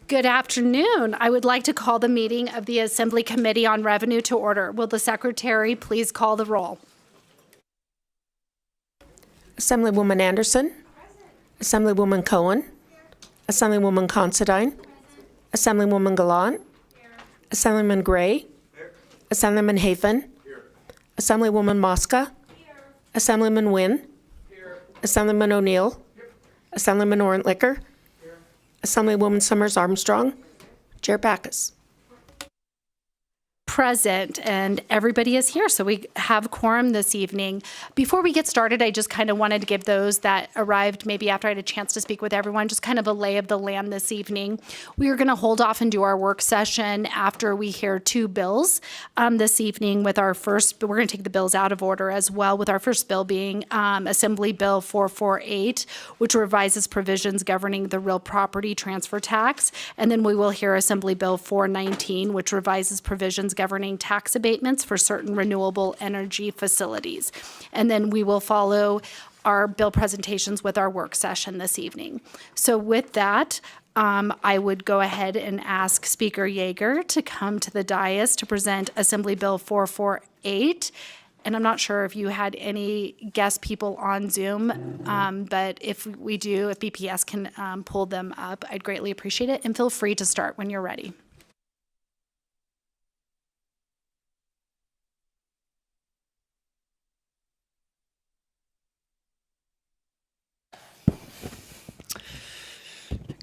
Good afternoon. I would like to call the meeting of the Assembly Committee on Revenue to order. Will the Secretary please call the roll? Assemblywoman Anderson. Assemblywoman Cohen. Assemblywoman Considine. Assemblywoman Gallant. Assemblyman Gray. Assemblyman Hafen. Assemblywoman Mosca. Assemblyman Wynn. Assemblyman O'Neill. Assemblyman Orentlicker. Assemblywoman Summers Armstrong. Chair Backus. Present, and everybody is here, so we have quorum this evening. Before we get started, I just kind of wanted to give those that arrived maybe after I had a chance to speak with everyone just kind of a lay of the land this evening. We are going to hold off and do our work session after we hear two bills this evening with our first, but we're going to take the bills out of order as well, with our first bill being Assembly Bill 448, which revises provisions governing the real property transfer tax, and then we will hear Assembly Bill 419, which revises provisions governing tax abatements for certain renewable energy facilities. And then we will follow our bill presentations with our work session this evening. So with that, I would go ahead and ask Speaker Yeager to come to the dais to present Assembly Bill 448. And I'm not sure if you had any guest people on Zoom, but if we do, if BPS can pull them up, I'd greatly appreciate it. And feel free to start when you're ready.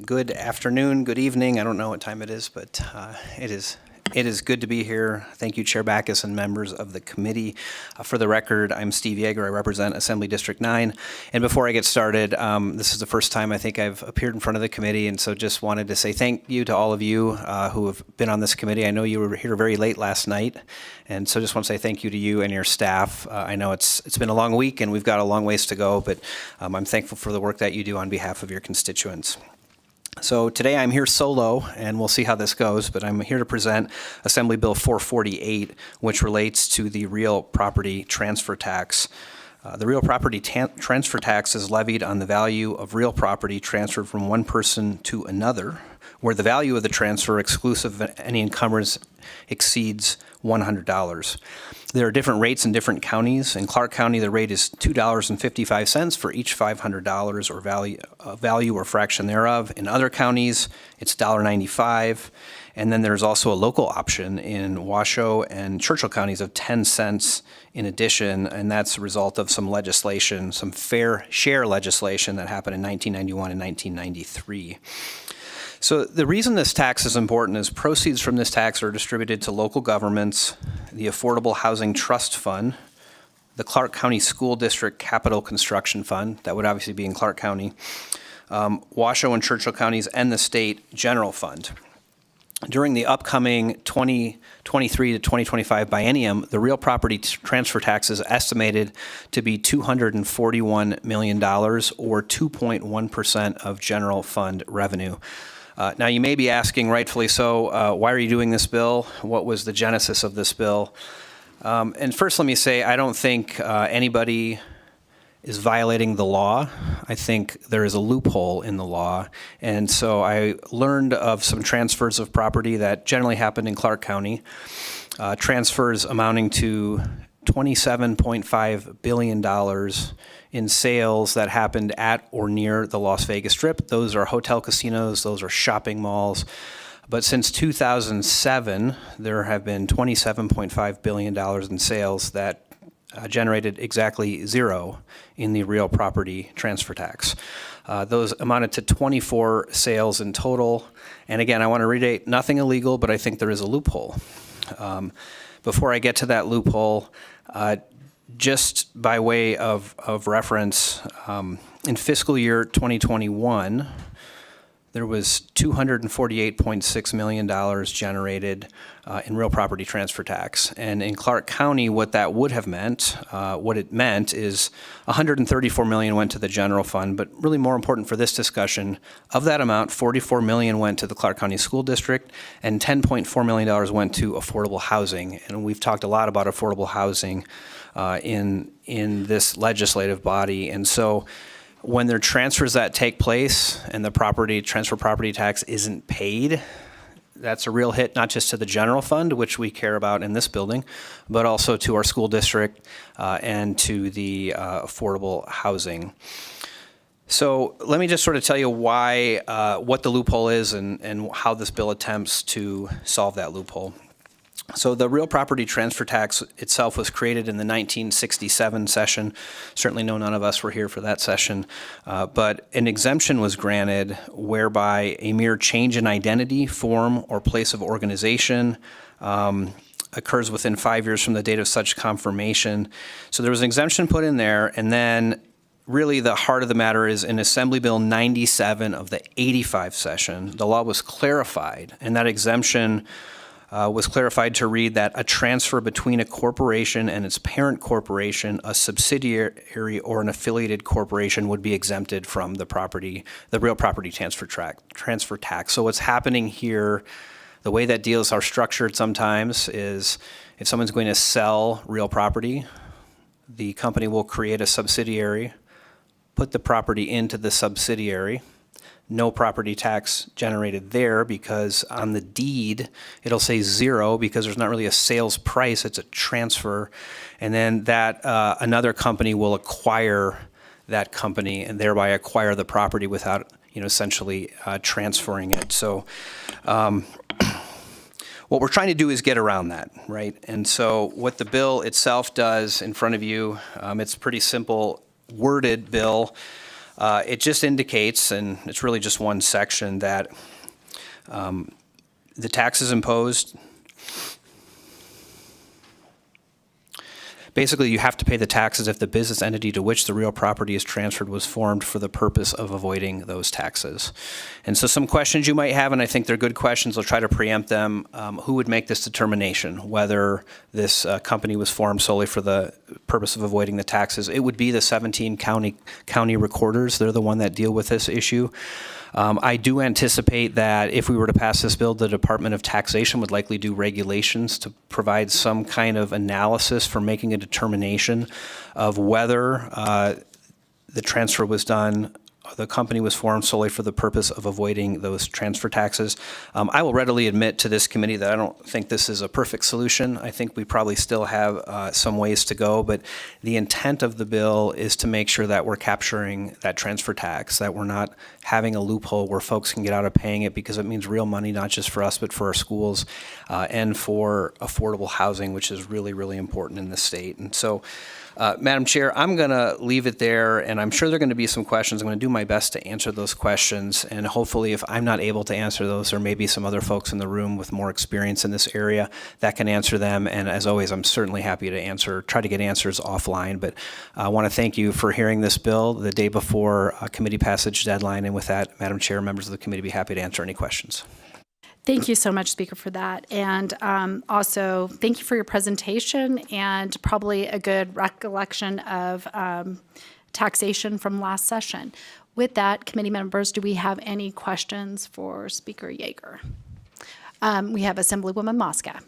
Good afternoon, good evening. I don't know what time it is, but it is good to be here. Thank you, Chair Backus and members of the committee. For the record, I'm Steve Yeager. I represent Assembly District 9. And before I get started, this is the first time I think I've appeared in front of the committee, and so just wanted to say thank you to all of you who have been on this committee. I know you were here very late last night, and so just want to say thank you to you and your staff. I know it's been a long week, and we've got a long ways to go, but I'm thankful for the work that you do on behalf of your constituents. So today I'm here solo, and we'll see how this goes, but I'm here to present Assembly Bill 448, which relates to the real property transfer tax. The real property transfer tax is levied on the value of real property transferred from one person to another, where the value of the transfer, exclusive of any encumbrance, exceeds $100. There are different rates in different counties. In Clark County, the rate is $2.55 for each $500 or value or fraction thereof. In other counties, it's $1.95. And then there's also a local option in Washoe and Churchill counties of 10 cents in addition, and that's a result of some legislation, some fair share legislation that happened in 1991 and 1993. So the reason this tax is important is proceeds from this tax are distributed to local governments, the Affordable Housing Trust Fund, the Clark County School District Capital Construction Fund, that would obviously be in Clark County, Washoe and Churchill counties, and the State General Fund. During the upcoming 2023 to 2025 biennium, the real property transfer tax is estimated to be $241 million, or 2.1% of general fund revenue. Now, you may be asking, rightfully so, why are you doing this bill? What was the genesis of this bill? And first, let me say, I don't think anybody is violating the law. I think there is a loophole in the law. And so I learned of some transfers of property that generally happened in Clark County, transfers amounting to $27.5 billion in sales that happened at or near the Las Vegas Strip. Those are hotel casinos, those are shopping malls. But since 2007, there have been $27.5 billion in sales that generated exactly zero in the real property transfer tax. Those amounted to 24 sales in total. And again, I want to reiterate, nothing illegal, but I think there is a loophole. Before I get to that loophole, just by way of reference, in fiscal year 2021, there was $248.6 million generated in real property transfer tax. And in Clark County, what that would have meant, what it meant is $134 million went to the general fund, but really more important for this discussion, of that amount, $44 million went to the Clark County School District and $10.4 million went to affordable housing. And we've talked a lot about affordable housing in this legislative body. And so When there are transfers that take place and the transfer property tax isn't paid, that's a real hit, not just to the general fund, which we care about in this building, but also to our school district and to the affordable housing. So let me just sort of tell you why, what the loophole is and how this bill attempts to solve that loophole. So the real property transfer tax itself was created in the 1967 session. Certainly none of us were here for that session, but an exemption was granted whereby a mere change in identity, form, or place of organization occurs within 5 years from the date of such confirmation. So there was an exemption put in there, and then really the heart of the matter is in Assembly Bill 97 of the 85 session, the law was clarified, and that exemption was clarified to read that a transfer between a corporation and its parent corporation, a subsidiary or an affiliated corporation would be exempted from the real property transfer tax. So what's happening here, the way that deals are structured sometimes is if someone's going to sell real property, the company will create a subsidiary, put the property into the subsidiary. No property tax generated there because on the deed, it'll say 0 because there's not really a sales price, it's a transfer. And then that another company will acquire that company and thereby acquire the property without, essentially transferring it. So what we're trying to do is get around that, right? And so what the bill itself does in front of you, it's a pretty simple worded bill. It just indicates, and it's really just one section, that the tax is imposed. Basically, you have to pay the taxes if the business entity to which the real property is transferred was formed for the purpose of avoiding those taxes. And so some questions you might have, and I think they're good questions, I'll try to preempt them. Who would make this determination, whether this company was formed solely for the purpose of avoiding the taxes? It would be the 17 county recorders. They're the one that deal with this issue. I do anticipate that if we were to pass this bill, the Department of Taxation would likely do regulations to provide some kind of analysis for making a determination of whether the transfer was done, the company was formed solely for the purpose of avoiding those transfer taxes. I will readily admit to this committee that I don't think this is a perfect solution. I think we probably still have some ways to go, but the intent of the bill is to make sure that we're capturing that transfer tax, that we're not having a loophole where folks can get out of paying it because it means real money, not just for us, but for our schools and for affordable housing, which is really, really important in the state. And so, Madam Chair, I'm going to leave it there, and I'm sure there are going to be some questions. I'm going to do my best to answer those questions, and hopefully if I'm not able to answer those, there may be some other folks in the room with more experience in this area that can answer them, and as always, I'm certainly happy to try to get answers offline, but I want to thank you for hearing this bill the day before committee passage deadline, and with that, Madam Chair, members of the committee, be happy to answer any questions. Thank you so much, Speaker, for that. And also, thank you for your presentation and probably a good recollection of taxation from last session. With that, committee members, do we have any questions for Speaker Yeager? We have Assemblywoman Mosca.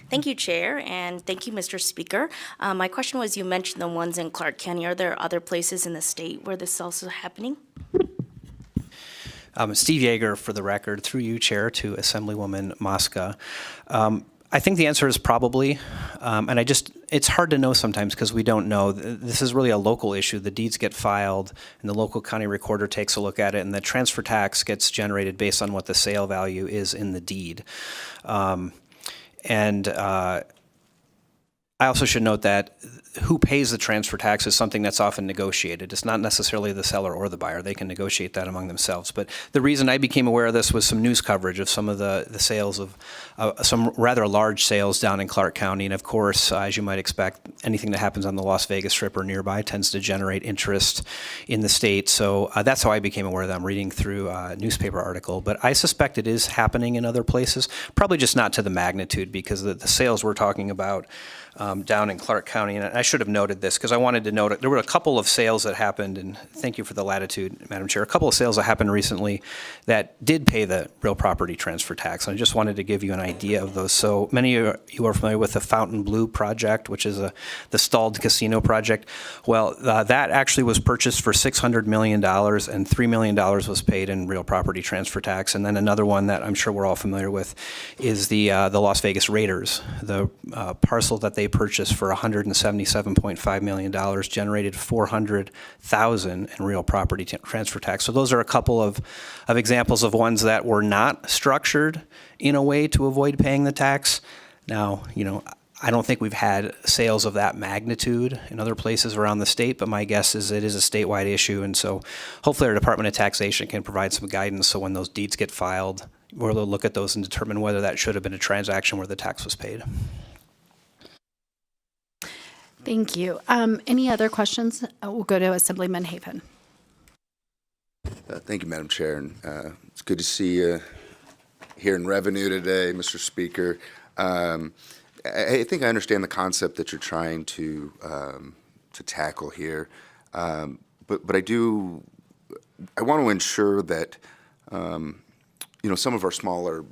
Thank you, Chair, and thank you, Mr. Speaker. My question was, you mentioned the ones in Clark County. Are there other places in the state where this is also happening? Steve Yeager, for the record, through you, Chair, to Assemblywoman Mosca. I think the answer is probably, and it's hard to know sometimes because we don't know. This is really a local issue. The deeds get filed, and the local county recorder takes a look at it, and the transfer tax gets generated based on what the sale value is in the deed. I also should note that who pays the transfer tax is something that's often negotiated. It's not necessarily the seller or the buyer. They can negotiate that among themselves. But the reason I became aware of this was some news coverage of some of the sales of some rather large sales down in Clark County. And of course, as you might expect, anything that happens on the Las Vegas Strip or nearby tends to generate interest in the state. So that's how I became aware of them, reading through a newspaper article. But I suspect it is happening in other places, probably just not to the magnitude because the sales we're talking about down in Clark County. And I should have noted this because I wanted to note it. There were a couple of sales that happened, and thank you for the latitude, Madam Chair. A couple of sales that happened recently that did pay the real property transfer tax. And I just wanted to give you an idea of those. So many of you are familiar with the Fontainebleau project, which is the stalled casino project. Well, that actually was purchased for $600 million, and $3 million was paid in real property transfer tax. And then another one that I'm sure we're all familiar with is the Las Vegas Raiders. The parcel that they purchased for $177.5 million generated $400,000 in real property transfer tax. So those are a couple of examples of ones that were not structured in a way to avoid paying the tax. Now, I don't think we've had sales of that magnitude in other places around the state, but my guess is it is a statewide issue. And so hopefully our Department of Taxation can provide some guidance so when those deeds get filed, we'll look at those and determine whether that should have been a transaction where the tax was paid. Thank you. Any other questions? We'll go to Assemblyman Haven. Thank you, Madam Chair. And, it's good to see you here in Revenue today, Mr. Speaker. I think I understand the concept that you're trying to tackle here, but I want to ensure that some of our smaller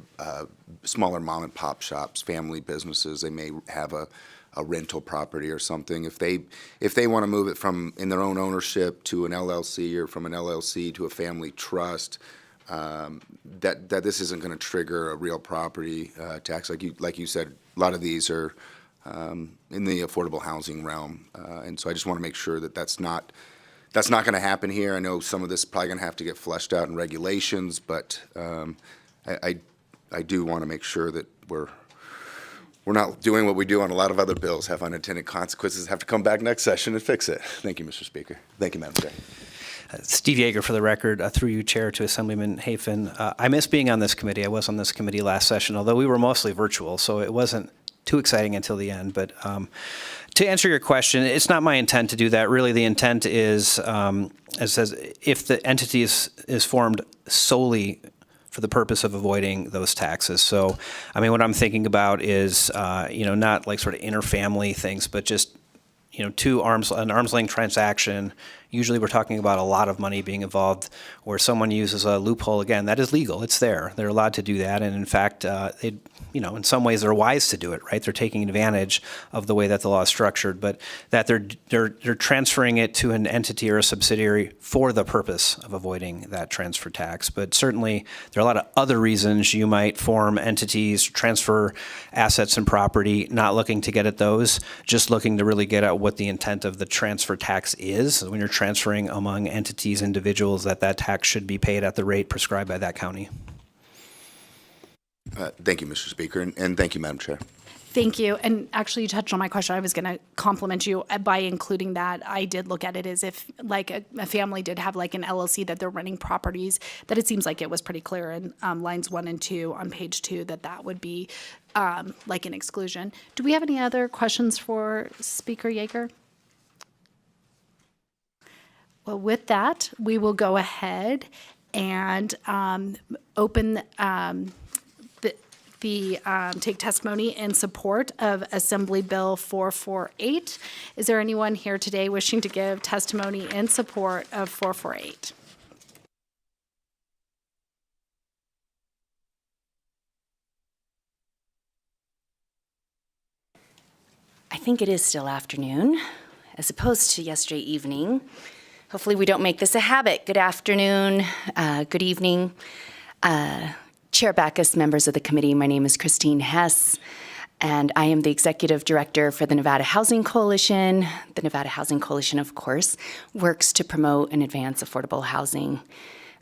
mom and pop shops, family businesses, they may have a rental property or something. If they want to move it from in their own ownership to an LLC or from an LLC to a family trust, that this isn't going to trigger a real property tax. Like you said, a lot of these are in the affordable housing realm, and so I just want to make sure that that's not going to happen here. I know some of this is probably going to have to get fleshed out in regulations, but I do want to make sure that we're not doing what we do on a lot of other bills, have unintended consequences, have to come back next session and fix it. Thank you, Mr. Speaker. Thank you, Madam Chair. Steve Yeager, for the record, through you, Chair, to Assemblyman Hafen. I miss being on this committee. I was on this committee last session, although we were mostly virtual, so it wasn't too exciting until the end. But to answer your question, it's not my intent to do that. Really, the intent is, as it says, if the entity is formed solely for the purpose of avoiding those taxes. So, I mean, what I'm thinking about is, not like sort of inter-family things, but just, an arm's length transaction. Usually we're talking about a lot of money being involved where someone uses a loophole. Again, that is legal. It's there. They're allowed to do that. And in fact, in some ways they're wise to do it, right? They're taking advantage of the way that the law is structured, but that they're transferring it to an entity or a subsidiary for the purpose of avoiding that transfer tax. But certainly there are a lot of other reasons you might form entities, transfer assets and property, not looking to get at those, just looking to really get at what the intent of the transfer tax is. When you're transferring among entities, individuals, that tax should be paid at the rate prescribed by that county. Thank you, Mr. Speaker, and thank you, Madam Chair. Thank you. And actually, you touched on my question. I was going to compliment you by including that. I did look at it as if, like, a family did have, like, an LLC that they're running properties, that it seems like it was pretty clear in lines 1 and 2 on page 2 that would be like an exclusion. Do we have any other questions for Speaker Yeager? Well, with that, we will go ahead and open take testimony in support of Assembly Bill 448. Is there anyone here today wishing to give testimony in support of 448? I think it is still afternoon, as opposed to yesterday evening. Hopefully we don't make this a habit. Good afternoon, good evening. Chair Backus, members of the committee, my name is Christine Hess, and I am the Executive Director for the Nevada Housing Coalition. The Nevada Housing Coalition, of course, works to promote and advance affordable housing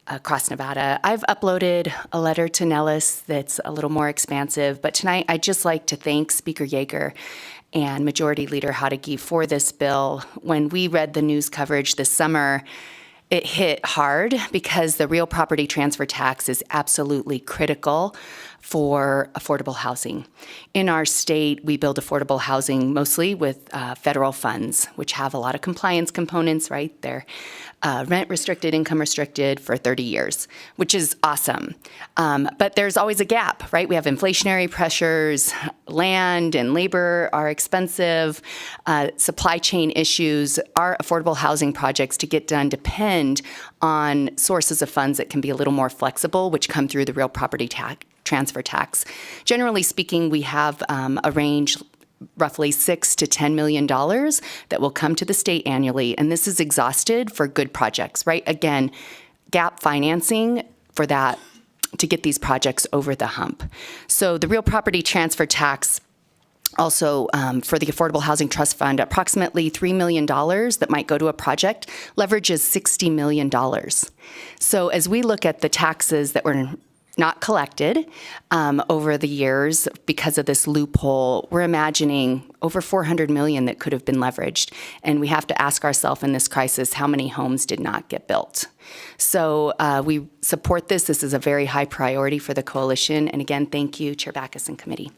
across Nevada. I've uploaded a letter to Nellis that's a little more expansive, but tonight I'd just like to thank Speaker Yeager and Majority Leader Hadeghi for this bill. When we read the news coverage this summer, it hit hard because the real property transfer tax is absolutely critical for affordable housing. In our state, we build affordable housing mostly with federal funds, which have a lot of compliance components, right? They're rent restricted, income restricted for 30 years, which is awesome. But there's always a gap, right? We have inflationary pressures, land and labor are expensive, supply chain issues. Our affordable housing projects to get done depend on sources of funds that can be a little more flexible, which come through the real property transfer tax. Generally speaking, we have a range roughly $6 to $10 million that will come to the state annually, and this is exhausted for good projects, right? Again, gap financing for that to get these projects over the hump. So the real property transfer tax also, for the Affordable Housing Trust Fund, approximately $3 million that might go to a project leverages $60 million. So as we look at the taxes that were not collected over the years because of this loophole, we're imagining over $400 million that could have been leveraged. And we have to ask ourselves in this crisis, how many homes did not get built? So we support this. This is a very high priority for the coalition. And again, thank you, Chair Backus and committee.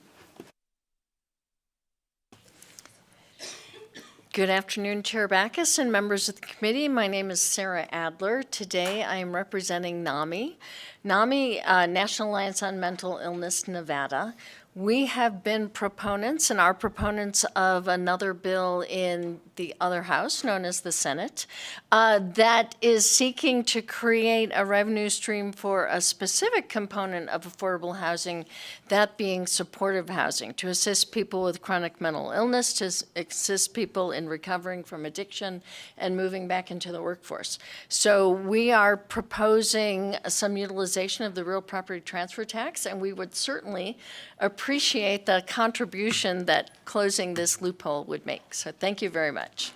Good afternoon, Chair Backus and members of the committee. My name is Sarah Adler. Today I am representing NAMI. NAMI, National Alliance on Mental Illness, Nevada. We have been proponents and are proponents of another bill in the other house, known as the Senate, that is seeking to create a revenue stream for a specific component of affordable housing, that being supportive housing, to assist people with chronic mental illness, to assist people in recovering from addiction and moving back into the workforce. So we are proposing some utilization of the real property transfer tax, and we would certainly appreciate the contribution that closing this loophole would make. So thank you very much.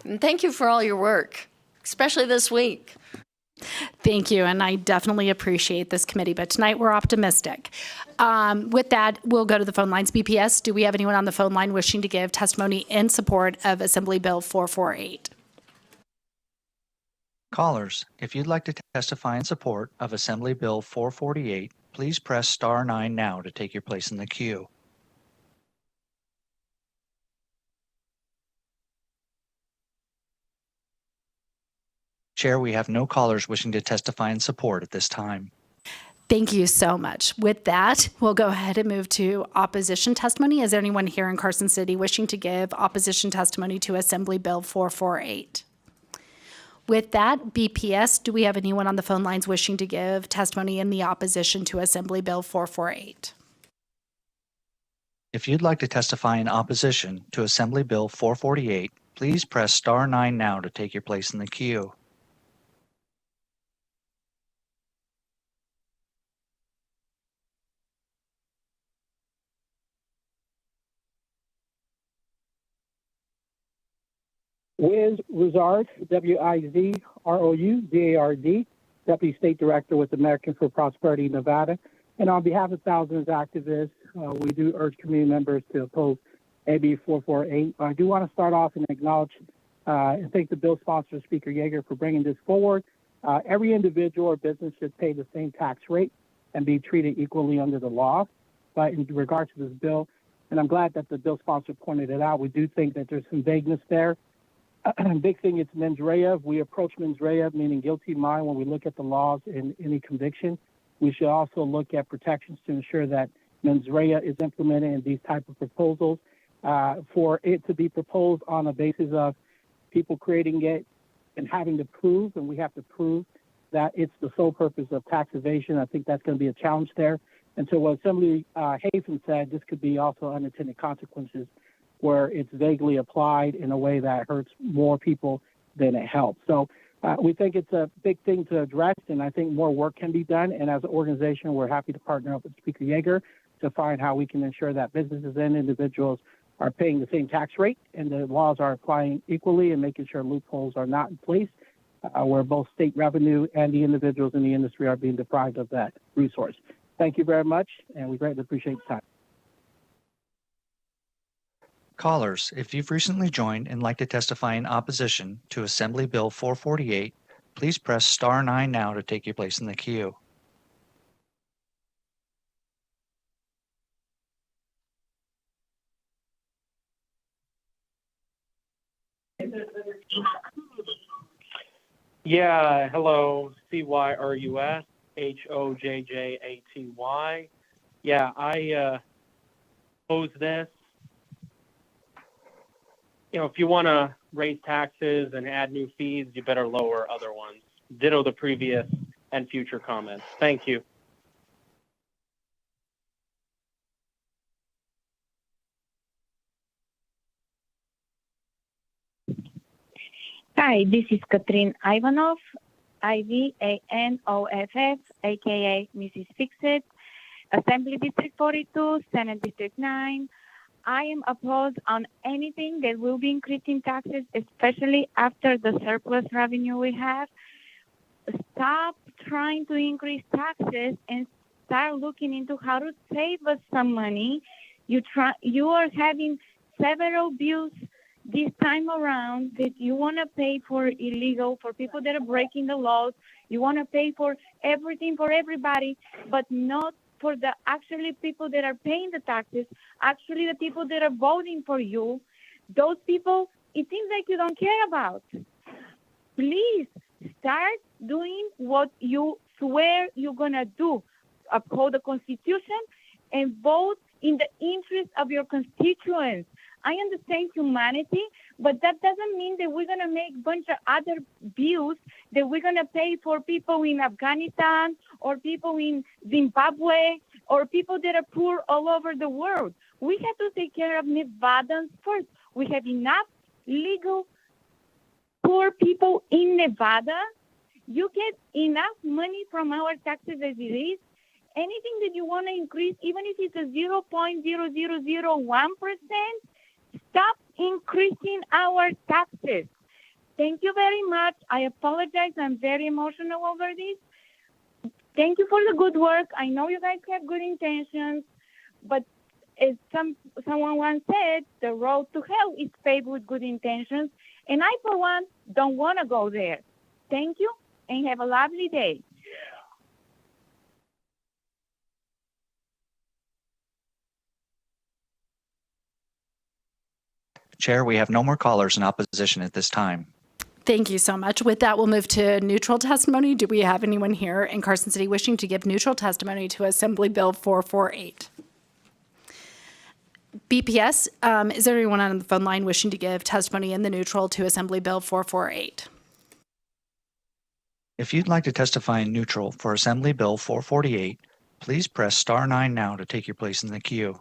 And thank you for all your work, especially this week. Thank you, and I definitely appreciate this committee, but tonight we're optimistic. With that, we'll go to the phone lines. BPS, do we have anyone on the phone line wishing to give testimony in support of Assembly Bill 448? Callers, if you'd like to testify in support of Assembly Bill 448, please press star 9 now to take your place in the queue. Chair, we have no callers wishing to testify in support at this time. Thank you so much. With that, we'll go ahead and move to opposition testimony. Is there anyone here in Carson City wishing to give opposition testimony to Assembly Bill 448? With that, BPS, do we have anyone on the phone lines wishing to give testimony in the opposition to Assembly Bill 448? If you'd like to testify in opposition to Assembly Bill 448, please press star 9 now to take your place in the queue. Wiz Wizard, W-I-Z-R-O-U-Z-A-R-D, Deputy State Director with American for Prosperity, Nevada. And on behalf of thousands of activists, we do urge community members to oppose AB 448. I do want to start off and acknowledge and thank the bill sponsor, Speaker Yeager, for bringing this forward. Every individual or business should pay the same tax rate and be treated equally under the law. But in regards to this bill, and I'm glad that the bill sponsor pointed it out, we do think that there's some vagueness there. Big thing, it's mens rea. We approach mens rea, meaning guilty mind, when we look at the laws in any conviction. We should also look at protections to ensure that mens rea is implemented in these type of proposals. For it to be proposed on a basis of people creating it and having to prove, and we have to prove that it's the sole purpose of tax evasion, I think that's going to be a challenge there. And so what Assembly Hafen said, this could be also unintended consequences where it's vaguely applied in a way that hurts more people than it helps. So we think it's a big thing to address, and I think more work can be done. And as an organization, we're happy to partner up with Speaker Yeager to find how we can ensure that businesses and individuals are paying the same tax rate and the laws are applying equally, and making sure loopholes are not in place where both state revenue and the individuals in the industry are being deprived of that resource. Thank you very much, and we greatly appreciate the time. Callers, if you've recently joined and like to testify in opposition to Assembly Bill 448, please press star 9 now to take your place in the queue. Yeah, hello, Cyrus Hojjaty. Yeah, I pose this. If you want to raise taxes and add new fees, you better lower other ones. Ditto the previous and future comments. Thank you. Hi, this is Katrin Ivanov, Ivanoff, aka Mrs. Fixit, Assembly District 42, Senate District 9. I am opposed on anything that will be increasing taxes, especially after the surplus revenue we have. Stop trying to increase taxes and start looking into how to save us some money. You are having several bills this time around that you want to pay for illegal, for people that are breaking the laws. You want to pay for everything for everybody, but not for the actually people that are paying the taxes, actually the people that are voting for you. Those people, it seems like you don't care about. Please start doing what you swear you're going to do. Uphold the Constitution and vote in the interest of your constituents. I understand humanity, but that doesn't mean that we're going to make a bunch of other bills that we're going to pay for people in Afghanistan or people in Zimbabwe or people that are poor all over the world. We have to take care of Nevadans first. We have enough legal poor people in Nevada. You get enough money from our taxes as it is. Anything that you want to increase, even if it's a 0.0001%, stop increasing our taxes. Thank you very much. I apologize. I'm very emotional over this. Thank you for the good work. I know you guys have good intentions, but as someone once said, the road to hell is paved with good intentions, and I, for one, don't want to go there. Thank you, and have a lovely day. Chair, we have no more callers in opposition at this time. Thank you so much. With that, we'll move to neutral testimony. Do we have anyone here in Carson City wishing to give neutral testimony to Assembly Bill 448? BPS, is there anyone on the phone line wishing to give testimony in the neutral to Assembly Bill 448? If you'd like to testify in neutral for Assembly Bill 448, please press star 9 now to take your place in the queue.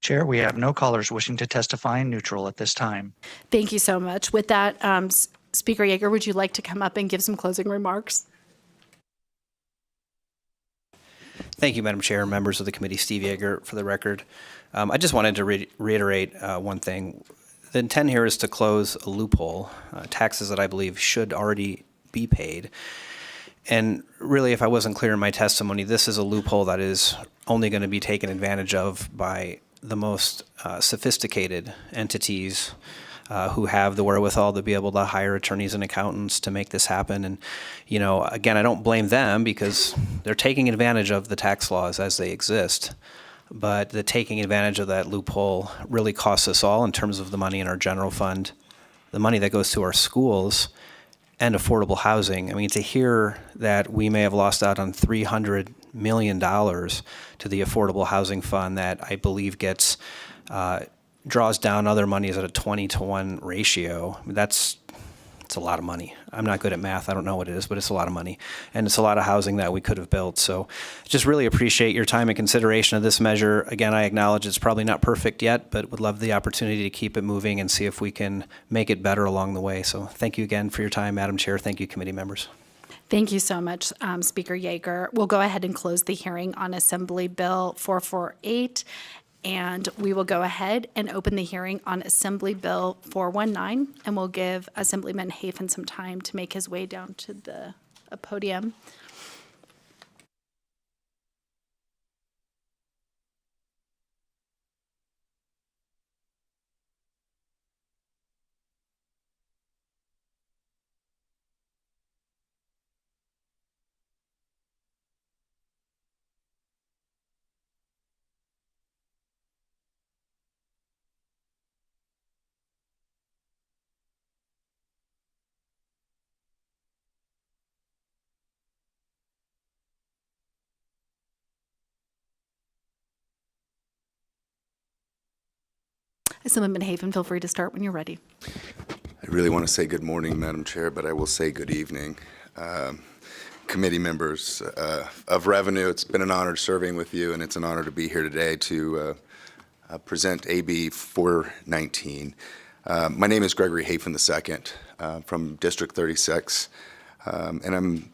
Chair, we have no callers wishing to testify in neutral at this time. Thank you so much. With that, Speaker Yeager, would you like to come up and give some closing remarks? Thank you, Madam Chair, members of the committee. Steve Yeager, for the record. I just wanted to reiterate one thing. The intent here is to close a loophole, taxes that I believe should already be paid. And really, if I wasn't clear in my testimony, this is a loophole that is only going to be taken advantage of by the most sophisticated entities who have the wherewithal to be able to hire attorneys and accountants to make this happen. And, again, I don't blame them because they're taking advantage of the tax laws as they exist. But the taking advantage of that loophole really costs us all in terms of the money in our general fund, the money that goes to our schools, and affordable housing. I mean, to hear that we may have lost out on $300 million to the affordable housing fund that I believe gets draws down other monies at a 20-to-1 ratio. It's a lot of money. I'm not good at math. I don't know what it is, but it's a lot of money. And it's a lot of housing that we could have built. So just really appreciate your time and consideration of this measure. Again, I acknowledge it's probably not perfect yet, but would love the opportunity to keep it moving and see if we can make it better along the way. So thank you again for your time, Madam Chair. Thank you, committee members. Thank you so much, Speaker Yeager. We'll go ahead and close the hearing on Assembly Bill 448. And we will go ahead and open the hearing on Assembly Bill 419, and we'll give Assemblyman Hafen some time to make his way down to the podium. Assemblyman Haven, feel free to start when you're ready. I really want to say good morning, Madam Chair, but I will say good evening. Committee members of Revenue, it's been an honor serving with you, and it's an honor to be here today to present AB 419. My name is Gregory Hafen II from District 36, and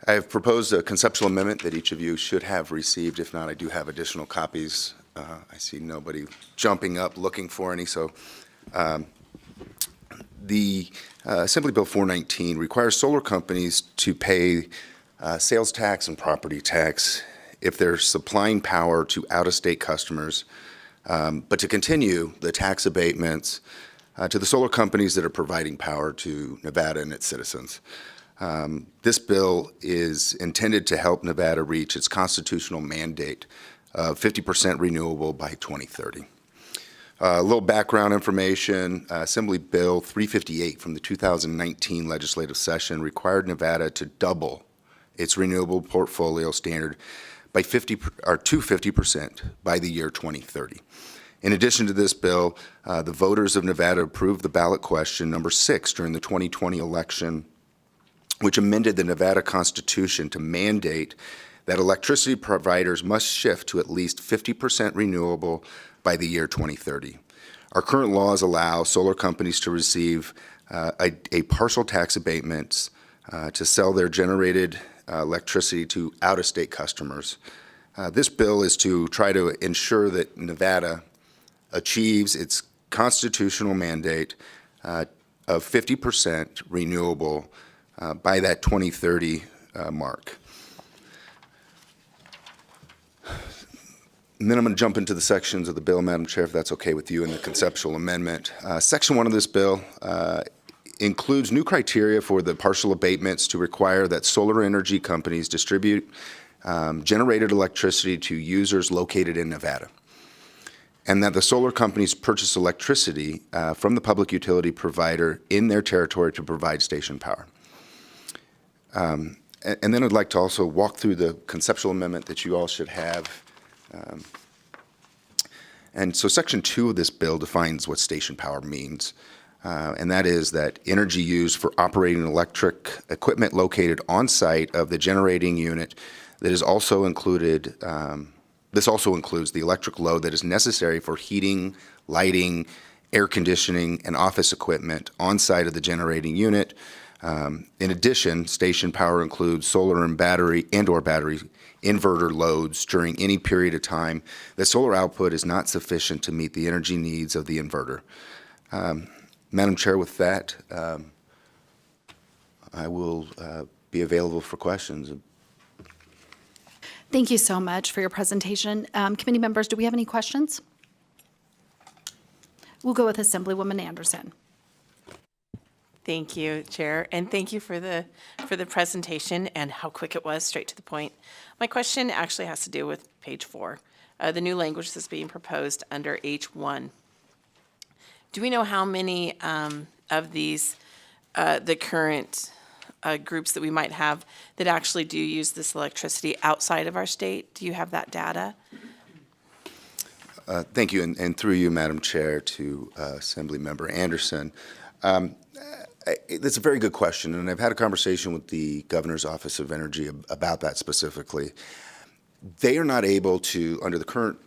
I have proposed a conceptual amendment that each of you should have received. If not, I do have additional copies. I see nobody jumping up looking for any, so the Assembly Bill 419 requires solar companies to pay sales tax and property tax if they're supplying power to out-of-state customers, but to continue the tax abatements to the solar companies that are providing power to Nevada and its citizens. This bill is intended to help Nevada reach its constitutional mandate of 50% renewable by 2030. A little background information, Assembly Bill 358 from the 2019 legislative session required Nevada to double its renewable portfolio standard by 50% by the year 2030. In addition to this bill, the voters of Nevada approved the ballot question number 6 during the 2020 election, which amended the Nevada Constitution to mandate that electricity providers must shift to at least 50% renewable by the year 2030. Our current laws allow solar companies to receive a partial tax abatements to sell their generated electricity to out-of-state customers. This bill is to try to ensure that Nevada achieves its constitutional mandate of 50% renewable by that 2030 mark. And then I'm going to jump into the sections of the bill, Madam Chair, if that's okay with you, in the conceptual amendment. Section 1 of this bill includes new criteria for the partial abatements to require that solar energy companies distribute generated electricity to users located in Nevada, and that the solar companies purchase electricity from the public utility provider in their territory to provide station power. And then I'd like to also walk through the conceptual amendment that you all should have. And so Section 2 of this bill defines what station power means, and that is that energy used for operating electric equipment located on site of the generating unit that is also included. This also includes the electric load that is necessary for heating, lighting, air conditioning, and office equipment on site of the generating unit. In addition, station power includes solar and battery and/or battery inverter loads during any period of time that solar output is not sufficient to meet the energy needs of the inverter. Madam Chair, with that, I will be available for questions. Thank you so much for your presentation. Committee members, do we have any questions? We'll go with Assemblywoman Anderson. Thank you, Chair, and thank you for the presentation and how quick it was, straight to the point. My question actually has to do with page 4, the new language that's being proposed under H1. Do we know how many of these, the current groups that we might have that actually do use this electricity outside of our state? Do you have that data? Thank you, and through you, Madam Chair, to Assemblymember Anderson. That's a very good question, and I've had a conversation with the Governor's Office of Energy about that specifically. They are not able to, under the current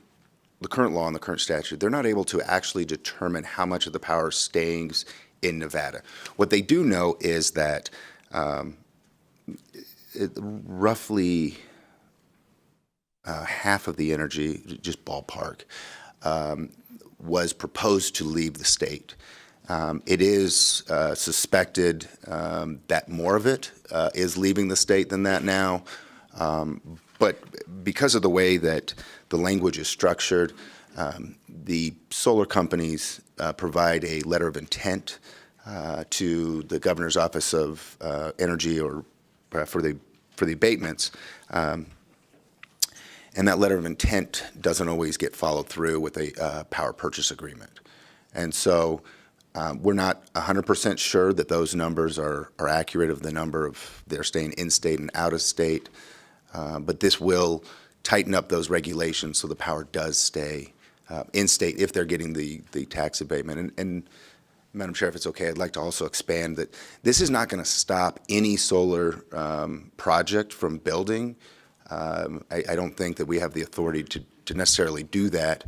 law and the current statute, they're not able to actually determine how much of the power stays in Nevada. What they do know is that roughly half of the energy, just ballpark, was proposed to leave the state. It is suspected that more of it is leaving the state than that now, but because of the way that the language is structured, the solar companies provide a letter of intent to the Governor's Office of Energy or for the abatements, and that letter of intent doesn't always get followed through with a power purchase agreement. And so we're not 100% sure that those numbers are accurate of the number of they're staying in-state and out-of-state, but this will tighten up those regulations so the power does stay in-state if they're getting the tax abatement. And Madam Chair, if it's okay, I'd like to also expand that this is not going to stop any solar project from building. I don't think that we have the authority to necessarily do that.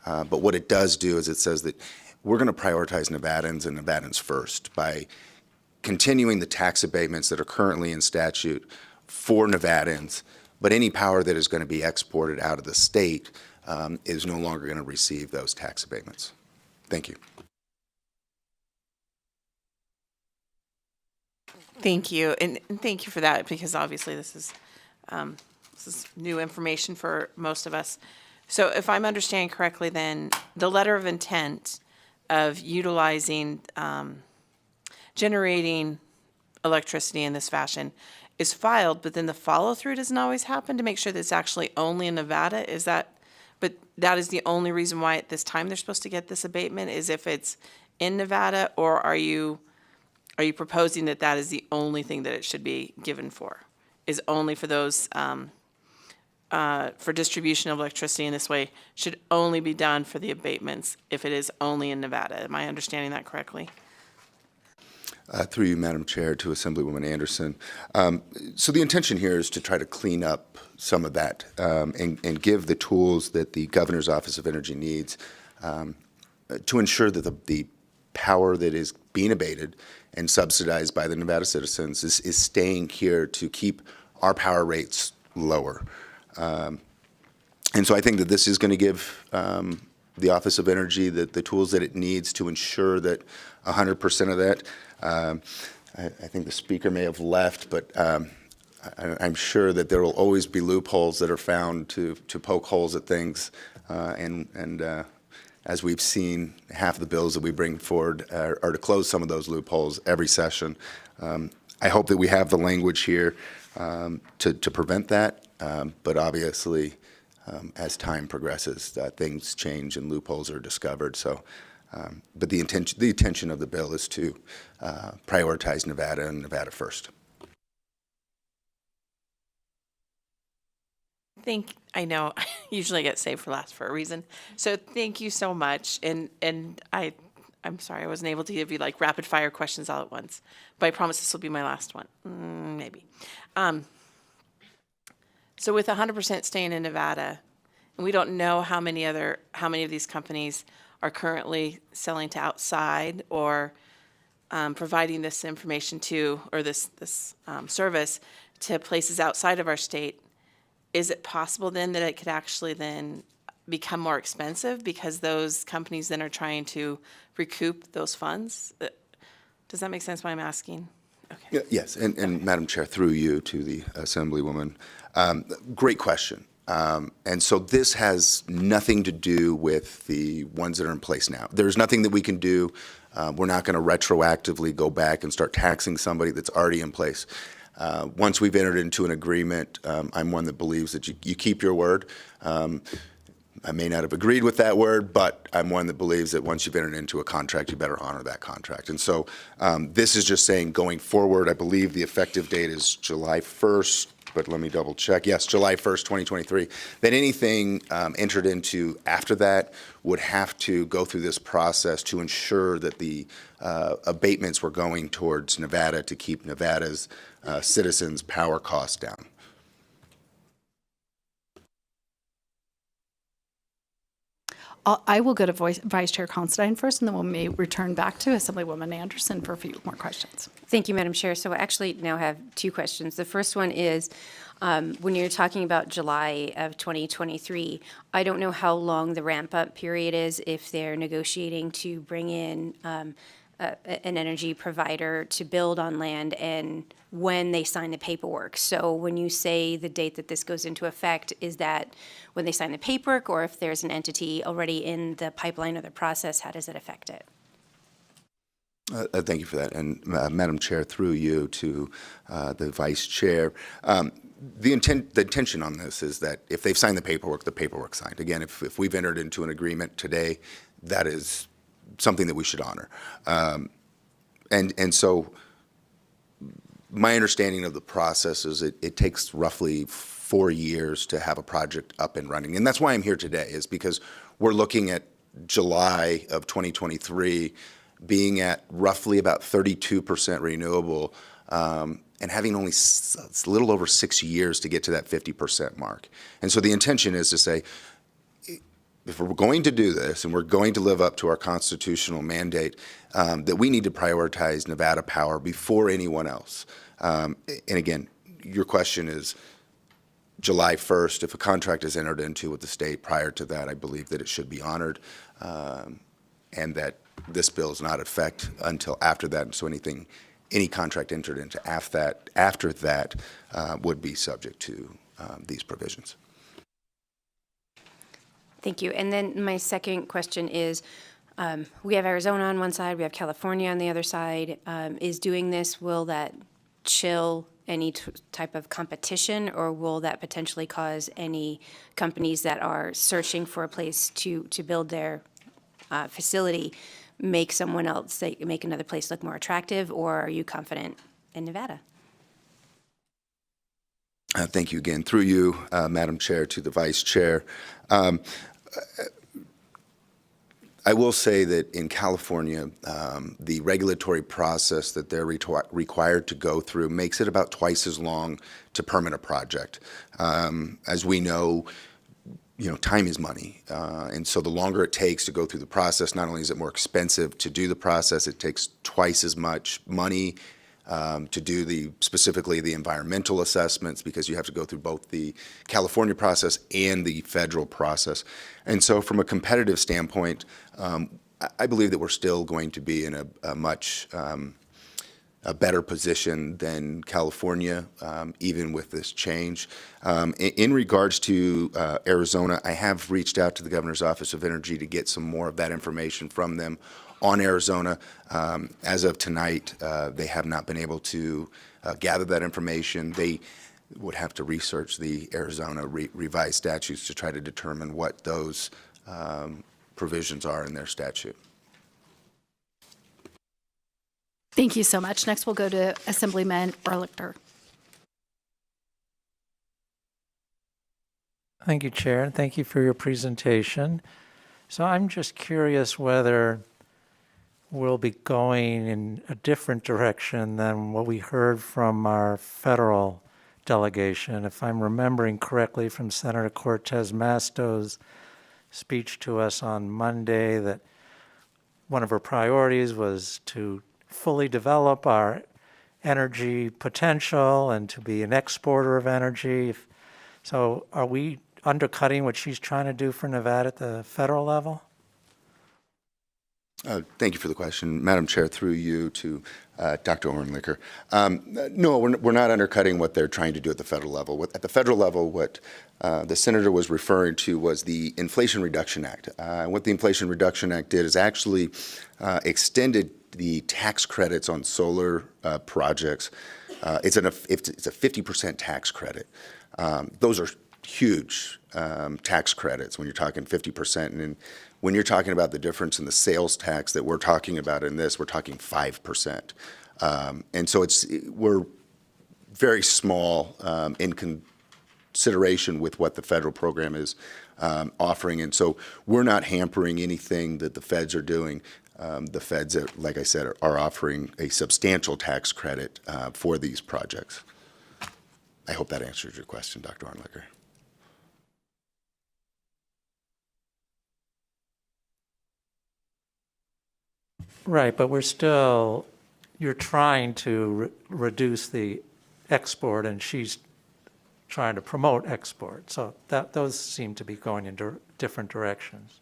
But what it does do is it says that we're going to prioritize Nevadans and Nevadans first by continuing the tax abatements that are currently in statute for Nevadans, but any power that is going to be exported out of the state is no longer going to receive those tax abatements. Thank you. Thank you, and thank you for that, because obviously this is new information for most of us. So if I'm understanding correctly, then the letter of intent of utilizing, generating electricity in this fashion is filed, but then the follow-through doesn't always happen to make sure that it's actually only in Nevada? Is that, but that is the only reason why at this time they're supposed to get this abatement, is if it's in Nevada, or are you proposing that that is the only thing that it should be given for? Is only for those, for distribution of electricity in this way, should only be done for the abatements if it is only in Nevada? Am I understanding that correctly? Through you, Madam Chair, to Assemblywoman Anderson. So the intention here is to try to clean up some of that and give the tools that the Governor's Office of Energy needs to ensure that the power that is being abated and subsidized by the Nevada citizens is staying here to keep our power rates lower. And so I think that this is going to give the Office of Energy the tools that it needs to ensure that 100% of that, I think the speaker may have left, but I'm sure that there will always be loopholes that are found to poke holes at things. And as we've seen, half the bills that we bring forward are to close some of those loopholes every session. I hope that we have the language here to prevent that, but obviously, as time progresses, things change and loopholes are discovered. So, but the intention of the bill is to prioritize Nevada and Nevada first. I know, usually I get saved for last for a reason. So thank you so much. And I'm sorry I wasn't able to give you like rapid fire questions all at once, but I promise this will be my last one, maybe. So with 100% staying in Nevada, and we don't know how many of these companies are currently selling to outside or providing this information to, or this service to places outside of our state. Is it possible then that it could actually then become more expensive because those companies then are trying to recoup those funds? Does that make sense what I'm asking? Okay. Yes, and Madam Chair, through you to the Assemblywoman, great question. And so this has nothing to do with the ones that are in place now. There's nothing that we can do. We're not going to retroactively go back and start taxing somebody that's already in place. Once we've entered into an agreement, I'm one that believes that you keep your word. I may not have agreed with that word, but I'm one that believes that once you've entered into a contract, you better honor that contract. And so this is just saying going forward, I believe the effective date is July 1st, but let me double check. Yes, July 1st, 2023. That anything entered into after that would have to go through this process to ensure that the abatements were going towards Nevada to keep Nevada's citizens' power costs down. I will go to Vice Chair Considine first, and then we may return back to Assemblywoman Anderson for a few more questions. Thank you, Madam Chair. So I actually now have two questions. The first one is, when you're talking about July of 2023, I don't know how long the ramp-up period is if they're negotiating to bring in an energy provider to build on land and when they sign the paperwork. So when you say the date that this goes into effect, is that when they sign the paperwork, or if there's an entity already in the pipeline or the process, how does it affect it? Thank you for that. And Madam Chair, through you to the Vice Chair, the intention on this is that if they've signed the paperwork's signed. Again, if we've entered into an agreement today, that is something that we should honor. And so my understanding of the process is it takes roughly 4 years to have a project up and running. And that's why I'm here today, is because we're looking at July of 2023 being at roughly about 32% renewable, and having only it's a little over 6 years to get to that 50% mark. And so the intention is to say, if we're going to do this and we're going to live up to our constitutional mandate, that we need to prioritize Nevada power before anyone else. And again, your question is July 1st. If a contract is entered into with the state prior to that, I believe that it should be honored, and that this bill is not in effect until after that. And so any contract entered into after that would be subject to these provisions. Thank you. And then my second question is, we have Arizona on one side, we have California on the other side. Is doing this, will that chill any type of competition, or will that potentially cause any companies that are searching for a place to build their facility make make another place look more attractive, or are you confident in Nevada? Thank you again. Through you, Madam Chair, to the Vice Chair. I will say that in California, the regulatory process that they're required to go through makes it about twice as long to permit a project. As we know, time is money. And so the longer it takes to go through the process, not only is it more expensive to do the process, it takes twice as much money to do specifically the environmental assessments, because you have to go through both the California process and the federal process. And so from a competitive standpoint, I believe that we're still going to be in a much a better position than California, even with this change. In regards to Arizona, I have reached out to the Governor's Office of Energy to get some more of that information from them on Arizona. As of tonight, they have not been able to gather that information. They would have to research the Arizona revised statutes to try to determine what those provisions are in their statute. Thank you so much. Next, we'll go to Assemblyman Ehrlichter. Thank you, Chair, and thank you for your presentation. So I'm just curious whether we'll be going in a different direction than what we heard from our federal delegation. If I'm remembering correctly from Senator Cortez Masto's speech to us on Monday, that one of her priorities was to fully develop our energy potential and to be an exporter of energy. So are we undercutting what she's trying to do for Nevada at the federal level? Thank you for the question. Madam Chair, through you to Dr. Orenlicker. No, we're not undercutting what they're trying to do at the federal level. At the federal level, what the senator was referring to was the Inflation Reduction Act. What the Inflation Reduction Act did is actually extended the tax credits on solar projects. It's a 50% tax credit. Those are huge tax credits when you're talking 50%. And when you're talking about the difference in the sales tax that we're talking about in this, we're talking 5%. And so we're very small in consideration with what the federal program is offering. And so we're not hampering anything that the feds are doing. The feds, like I said, are offering a substantial tax credit for these projects. I hope that answers your question, Dr. Orenlicker. Right, but you're trying to reduce the export, and she's trying to promote export. So those seem to be going in different directions.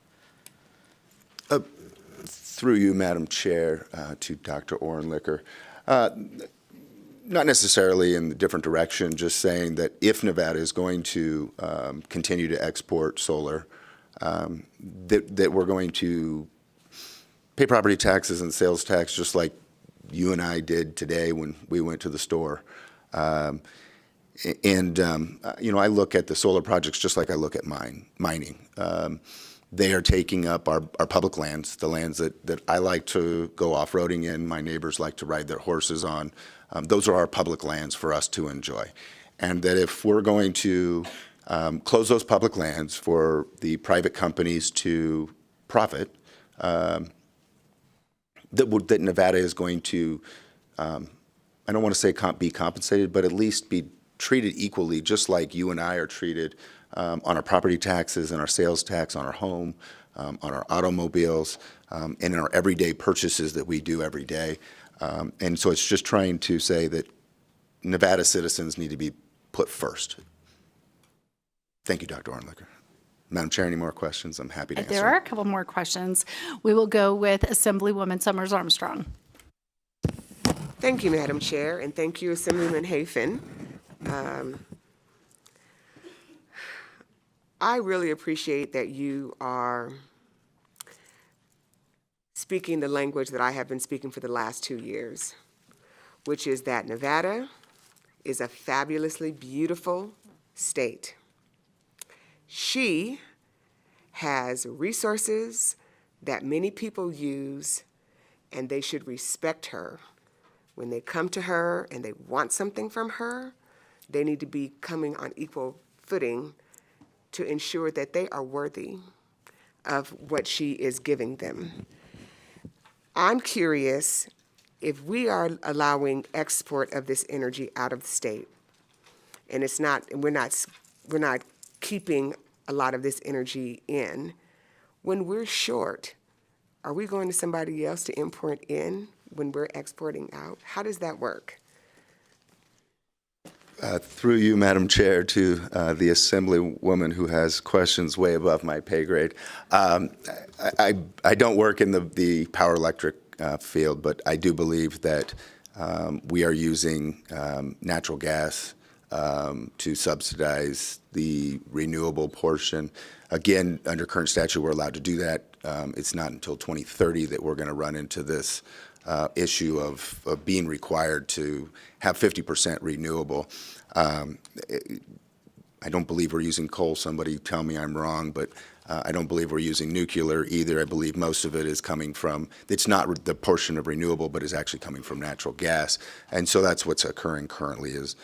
Through you, Madam Chair, to Dr. Orenlicker. Not necessarily in a different direction, just saying that if Nevada is going to continue to export solar, that we're going to pay property taxes and sales tax just like you and I did today when we went to the store. I look at the solar projects just like I look at mining. They are taking up our public lands, the lands that I like to go off-roading in, my neighbors like to ride their horses on. Those are our public lands for us to enjoy. And that if we're going to close those public lands for the private companies to profit, that Nevada is going to, I don't want to say be compensated, but at least be treated equally, just like you and I are treated on our property taxes and our sales tax on our home, on our automobiles, and in our everyday purchases that we do every day. And so it's just trying to say that Nevada citizens need to be put first. Thank you, Dr. Ornlicker. Madam Chair, any more questions? I'm happy to answer. There are a couple more questions. We will go with Assemblywoman Summers Armstrong. Thank you, Madam Chair, and thank you, Assemblyman Hafen. I really appreciate that you are speaking the language that I have been speaking for the last 2 years, which is that Nevada is a fabulously beautiful state. She has resources that many people use, and they should respect her. When they come to her and they want something from her, they need to be coming on equal footing to ensure that they are worthy of what she is giving them. I'm curious if we are allowing export of this energy out of the state, and we're not keeping a lot of this energy in. When we're short, are we going to somebody else to import in when we're exporting out? How does that work? Through you, Madam Chair, to the Assemblywoman who has questions way above my pay grade. I don't work in the power electric field, but I do believe that we are using natural gas to subsidize the renewable portion. Again, under current statute, we're allowed to do that. It's not until 2030 that we're going to run into this issue of being required to have 50% renewable. I don't believe we're using coal. Somebody tell me I'm wrong, but I don't believe we're using nuclear either. I believe most of it is coming from, it's not the portion of renewable, but is actually coming from natural gas. And so that's what's occurring currently is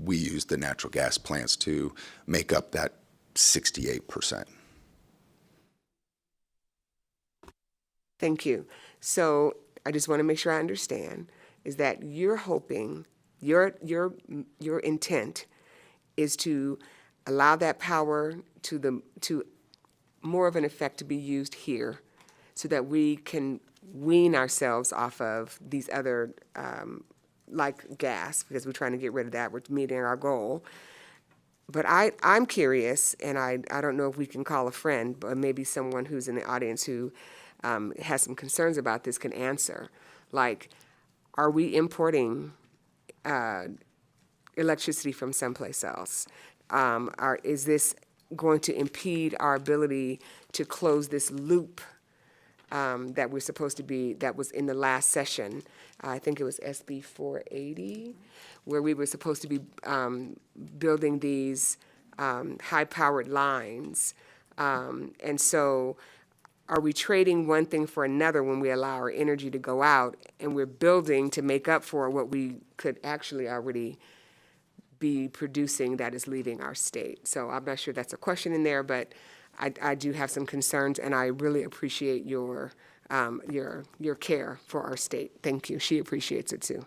we use the natural gas plants to make up that 68%. Thank you. So I just want to make sure I understand is that you're hoping, your intent is to allow that power to more of an effect to be used here so that we can wean ourselves off of these other, like gas, because we're trying to get rid of that. We're meeting our goal. But I'm curious, and I don't know if we can call a friend, but maybe someone who's in the audience who has some concerns about this can answer. Like, are we importing electricity from someplace else? Is this going to impede our ability to close this loop that we're supposed to be, that was in the last session? I think it was SB 480, where we were supposed to be building these high-powered lines. And so are we trading one thing for another when we allow our energy to go out and we're building to make up for what we could actually already be producing that is leaving our state? So I'm not sure that's a question in there, but I do have some concerns, and I really appreciate your care for our state. Thank you. She appreciates it too.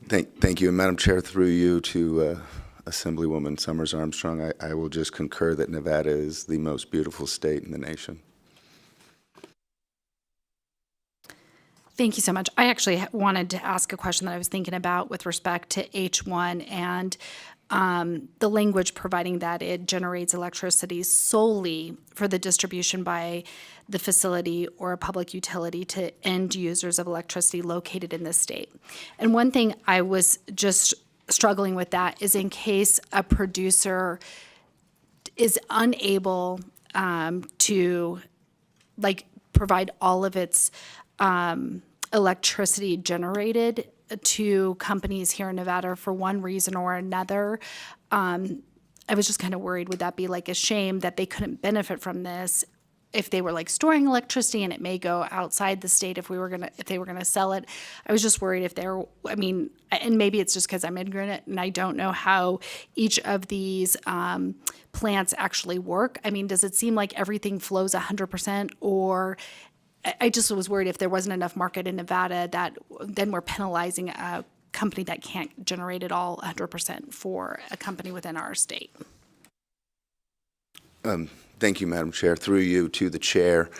Thank you, and Madam Chair, through you to Assemblywoman Summers Armstrong, I will just concur that Nevada is the most beautiful state in the nation. Thank you so much. I actually wanted to ask a question that I was thinking about with respect to H1 and the language providing that it generates electricity solely for the distribution by the facility or a public utility to end users of electricity located in this state. And one thing I was just struggling with that is in case a producer is unable to provide all of its electricity generated to companies here in Nevada for one reason or another. I was just kind of worried, would that be like a shame that they couldn't benefit from this if they were like storing electricity and it may go outside the state if they were gonna sell it. I was just worried if they're, I mean, and maybe it's just because I'm ignorant and I don't know how each of these plants actually work. I mean, does it seem like everything flows 100%, or I just was worried if there wasn't enough market in Nevada that then we're penalizing a company that can't generate it all 100% for a company within our state. Thank you, Madam Chair. Through you to the chair.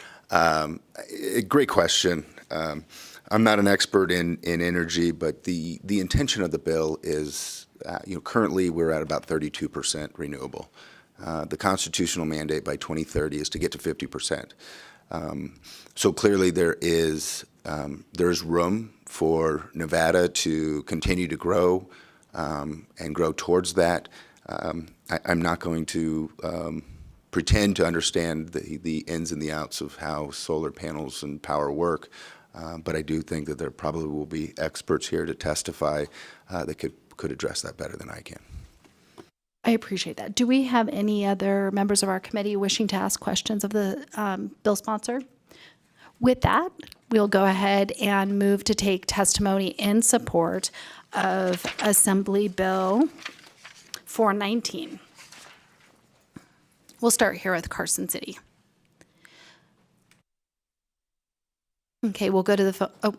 Great question. I'm not an expert in energy, but the intention of the bill is, currently we're at about 32% renewable. The constitutional mandate by 2030 is to get to 50%. So clearly there is room for Nevada to continue to grow and grow towards that. I'm not going to pretend to understand the ins and the outs of how solar panels and power work, but I do think that there probably will be experts here to testify that could address that better than I can. I appreciate that. Do we have any other members of our committee wishing to ask questions of the bill sponsor? With that, we'll go ahead and move to take testimony in support of Assembly Bill 419. We'll start here with Carson City. Okay, we'll go to the phone. Oh.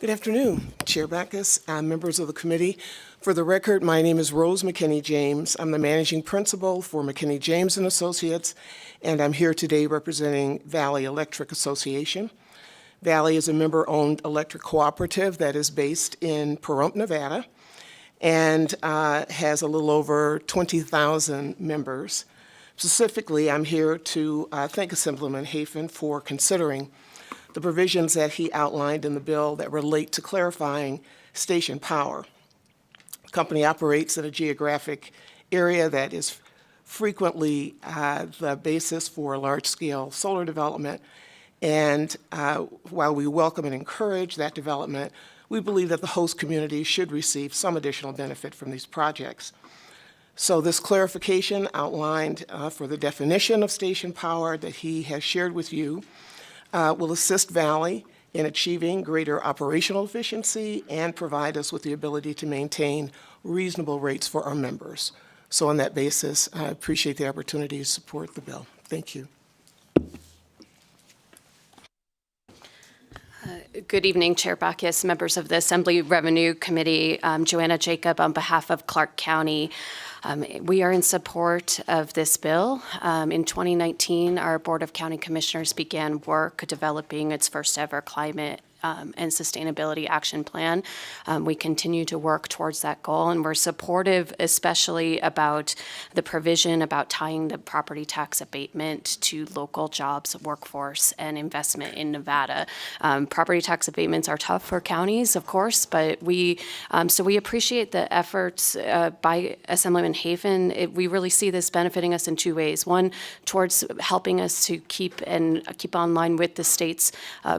Good afternoon, Chair Backus, members of the committee. For the record, my name is Rose McKinney James. I'm the managing principal for McKinney James and Associates, and I'm here today representing Valley Electric Association. Valley is a member-owned electric cooperative that is based in Pahrump, Nevada, and has a little over 20,000 members. Specifically, I'm here to thank Assemblyman Hafen for considering the provisions that he outlined in the bill that relate to clarifying station power. The company operates in a geographic area that is frequently the basis for large-scale solar development. And while we welcome and encourage that development, we believe that the host community should receive some additional benefit from these projects. So this clarification outlined for the definition of station power that he has shared with you will assist Valley in achieving greater operational efficiency and provide us with the ability to maintain reasonable rates for our members. So on that basis, I appreciate the opportunity to support the bill. Thank you. Good evening, Chair Backus, members of the Assembly Revenue Committee. Joanna Jacob on behalf of Clark County. We are in support of this bill. In 2019, our Board of County Commissioners began work developing its first ever climate and sustainability action plan. We continue to work towards that goal, and we're supportive especially about the provision about tying the property tax abatement to local jobs, workforce, and investment in Nevada. Property tax abatements are tough for counties, of course, but we appreciate the efforts by Assemblyman Hafen. We really see this benefiting us in two ways. One, towards helping us to keep online with the state's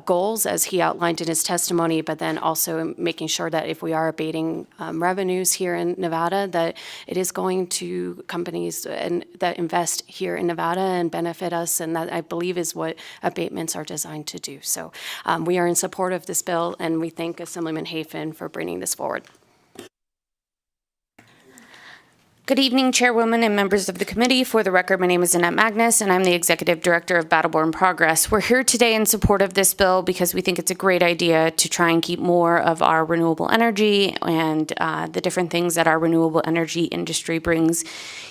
goals, as he outlined in his testimony, but then also making sure that if we are abating revenues here in Nevada, that it is going to companies that invest here in Nevada and benefit us, and that I believe is what abatements are designed to do. So we are in support of this bill, and we thank Assemblyman Hafen for bringing this forward. Good evening, Chairwoman and members of the committee. For the record, my name is Annette Magnus, and I'm the Executive Director of Battleborn Progress. We're here today in support of this bill because we think it's a great idea to try and keep more of our renewable energy and the different things that our renewable energy industry brings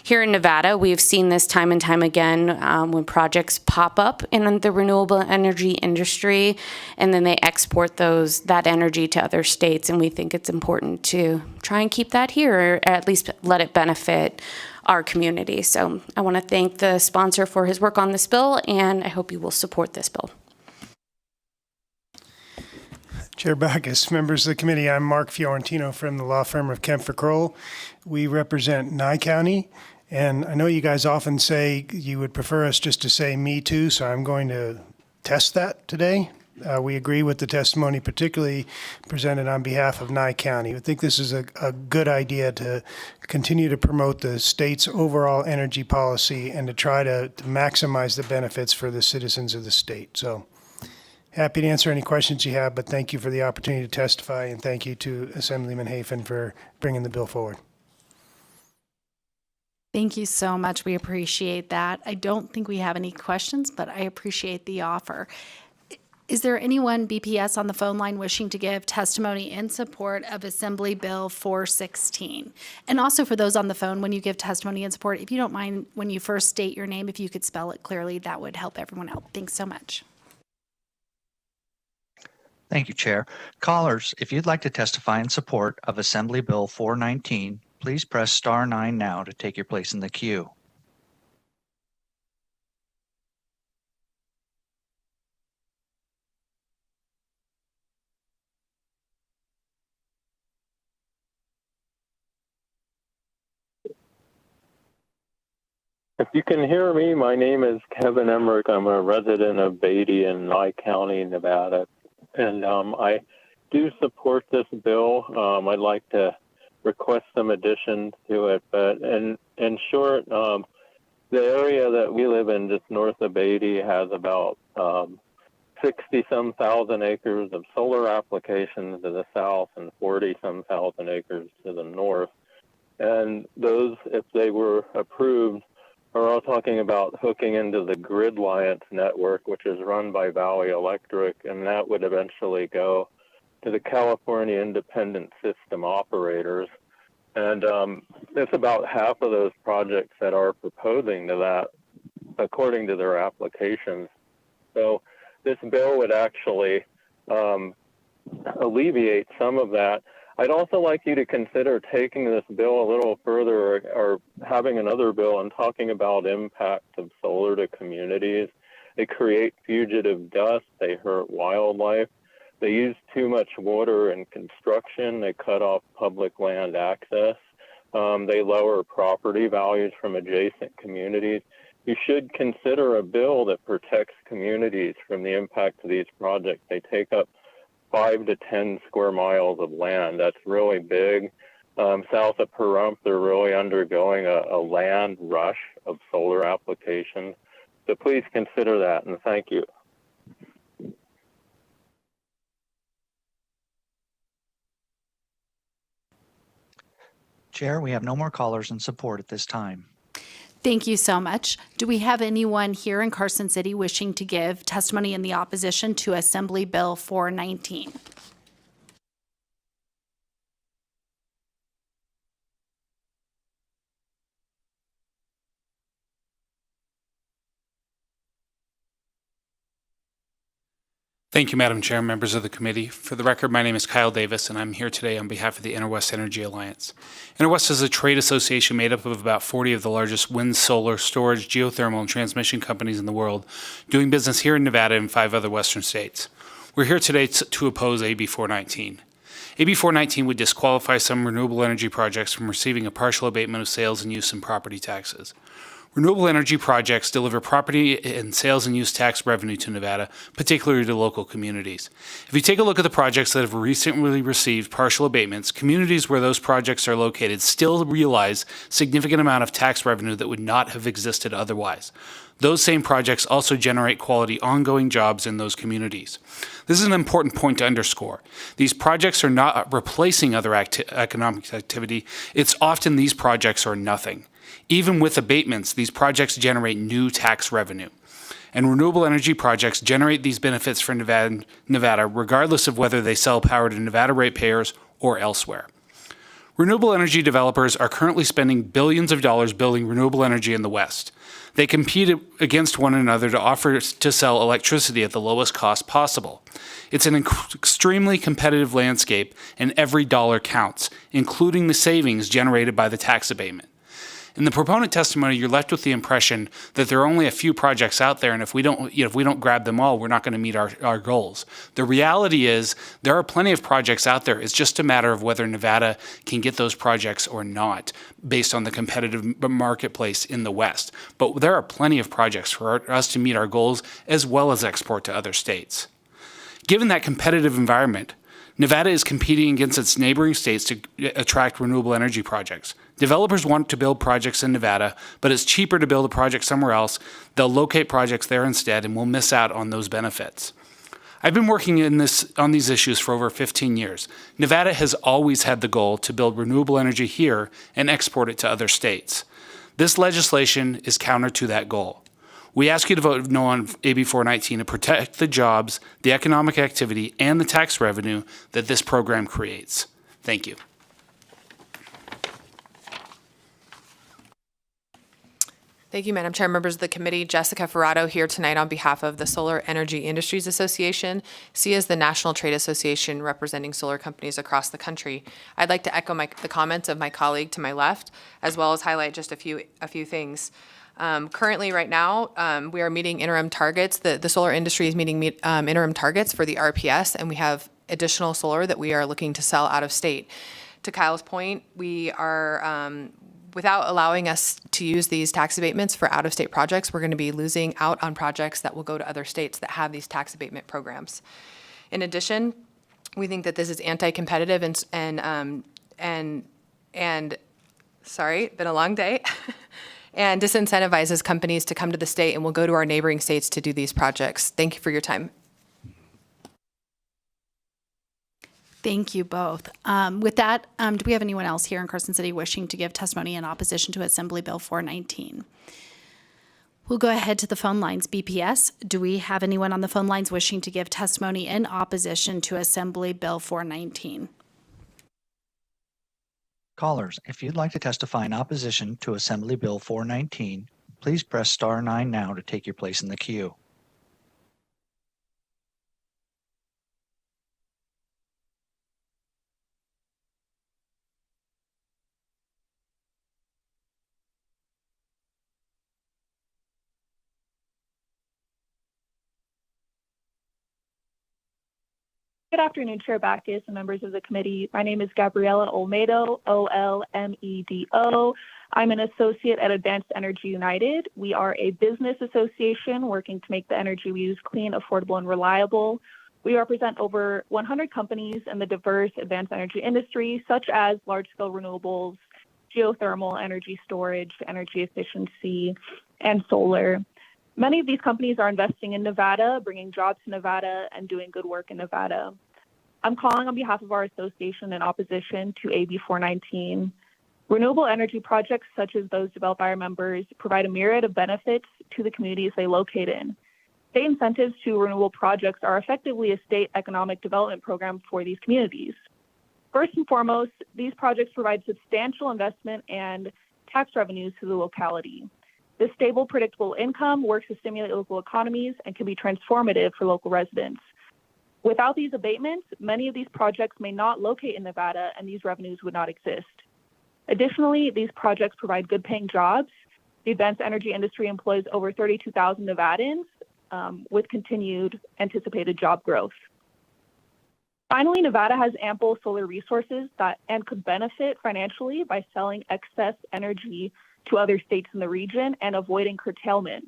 here in Nevada. We've seen this time and time again when projects pop up in the renewable energy industry, and then they export that energy to other states, and we think it's important to try and keep that here, or at least let it benefit our community. So I want to thank the sponsor for his work on this bill, and I hope you will support this bill. Chair Backus, members of the committee, I'm Mark Fiorentino from the law firm of Kempfer Kroll. We represent Nye County, And I know you guys often say you would prefer us just to say me too, so I'm going to test that today. We agree with the testimony, particularly presented on behalf of Nye County. I think this is a good idea to continue to promote the state's overall energy policy and to try to maximize the benefits for the citizens of the state. So happy to answer any questions you have, but thank you for the opportunity to testify, and thank you to Assemblyman Hafen for bringing the bill forward. Thank you so much. We appreciate that. I don't think we have any questions, but I appreciate the offer. Is there anyone BPS on the phone line wishing to give testimony in support of Assembly Bill 416? And also for those on the phone, when you give testimony in support, if you don't mind, when you first state your name, if you could spell it clearly, that would help everyone out. Thanks so much. Thank you, Chair. Callers, if you'd like to testify in support of Assembly Bill 419, please press star 9 now to take your place in the queue. If you can hear me, my name is Kevin Emmerich. I'm a resident of Beatty in Nye County, Nevada. And I do support this bill. I'd like to request some additions to it. But in short, the area that we live in just north of Beatty has about 60-some thousand acres of solar applications to the south and 40-some thousand acres to the north. And those, if they were approved, are all talking about hooking into the Gridliance network, which is run by Valley Electric, and that would eventually go to the California Independent System Operators. And it's about half of those projects that are proposing to that, according to their applications. So this bill would actually alleviate some of that. I'd also like you to consider taking this bill a little further, or having another bill and talking about impact of solar to communities. They create fugitive dust, they hurt wildlife, they use too much water in construction, they cut off public land access, they lower property values from adjacent communities. You should consider a bill that protects communities from the impact of these projects. They take up 5 to 10 square miles of land. That's really big. South of Pahrump, they're really undergoing a land rush of solar applications. So please consider that, and thank you. Chair, we have no more callers in support at this time. Thank you so much. Do we have anyone here in Carson City wishing to give testimony in the opposition to Assembly Bill 419? Thank you, Madam Chair, members of the committee. For the record, my name is Kyle Davis, and I'm here today on behalf of the Interwest Energy Alliance. Interwest is a trade association made up of about 40 of the largest wind, solar, storage, geothermal, and transmission companies in the world, doing business here in Nevada and 5 other western states. We're here today to oppose AB 419. AB 419 would disqualify some renewable energy projects from receiving a partial abatement of sales and use and property taxes. Renewable energy projects deliver property and sales and use tax revenue to Nevada, particularly to local communities. If you take a look at the projects that have recently received partial abatements, communities where those projects are located still realize significant amount of tax revenue that would not have existed otherwise. Those same projects also generate quality ongoing jobs in those communities. This is an important point to underscore. These projects are not replacing other economic activity. It's often these projects are nothing. Even with abatements, these projects generate new tax revenue. And renewable energy projects generate these benefits for Nevada regardless of whether they sell power to Nevada ratepayers or elsewhere. Renewable energy developers are currently spending billions of dollars building renewable energy in the West. They compete against one another to offer to sell electricity at the lowest cost possible. It's an extremely competitive landscape, and every dollar counts, including the savings generated by the tax abatement. In the proponent testimony, you're left with the impression that there are only a few projects out there, and if we don't grab them all, we're not going to meet our goals. The reality is there are plenty of projects out there. It's just a matter of whether Nevada can get those projects or not, based on the competitive marketplace in the West. But there are plenty of projects for us to meet our goals as well as export to other states. Given that competitive environment, Nevada is competing against its neighboring states to attract renewable energy projects. Developers want to build projects in Nevada, but it's cheaper to build a project somewhere else. They'll locate projects there instead, and we'll miss out on those benefits. I've been working on these issues for over 15 years. Nevada has always had the goal to build renewable energy here and export it to other states. This legislation is counter to that goal. We ask you to vote no on AB 419 to protect the jobs, the economic activity, and the tax revenue that this program creates. Thank you. Thank you, Madam Chair, members of the committee. Jessica Ferrato here tonight on behalf of the Solar Energy Industries Association. SEIA is the national trade association representing solar companies across the country. I'd like to echo the comments of my colleague to my left, as well as highlight just a few things. Currently, right now, we are meeting interim targets. The solar industry is meeting interim targets for the RPS, and we have additional solar that we are looking to sell out of state. To Kyle's point, we are, without allowing us to use these tax abatements for out-of-state projects, we're going to be losing out on projects that will go to other states that have these tax abatement programs. In addition, we think that this is anti-competitive and sorry, been a long day. And disincentivizes companies to come to the state and will go to our neighboring states to do these projects. Thank you for your time. Thank you both. With that, do we have anyone else here in Carson City wishing to give testimony in opposition to Assembly Bill 419? We'll go ahead to the phone lines. BPS, do we have anyone on the phone lines wishing to give testimony in opposition to Assembly Bill 419? Callers, if you'd like to testify in opposition to Assembly Bill 419, please press star 9 now to take your place in the queue. Good afternoon, Chair Backus and members of the committee. My name is Gabriela Olmedo, O-L-M-E-D-O. I'm an associate at Advanced Energy United. We are a business association working to make the energy we use clean, affordable, and reliable. We represent over 100 companies in the diverse advanced energy industry, such as large-scale renewables, geothermal energy storage, energy efficiency, and solar. Many of these companies are investing in Nevada, bringing jobs to Nevada, and doing good work in Nevada. I'm calling on behalf of our association in opposition to AB 419. Renewable energy projects, such as those developed by our members, provide a myriad of benefits to the communities they locate in. State incentives to renewable projects are effectively a state economic development program for these communities. First and foremost, these projects provide substantial investment and tax revenues to the locality. This stable, predictable income works to stimulate local economies and can be transformative for local residents. Without these abatements, many of these projects may not locate in Nevada, and these revenues would not exist. Additionally, these projects provide good-paying jobs. The advanced energy industry employs over 32,000 Nevadans with continued anticipated job growth. Finally, Nevada has ample solar resources and could benefit financially by selling excess energy to other states in the region and avoiding curtailment.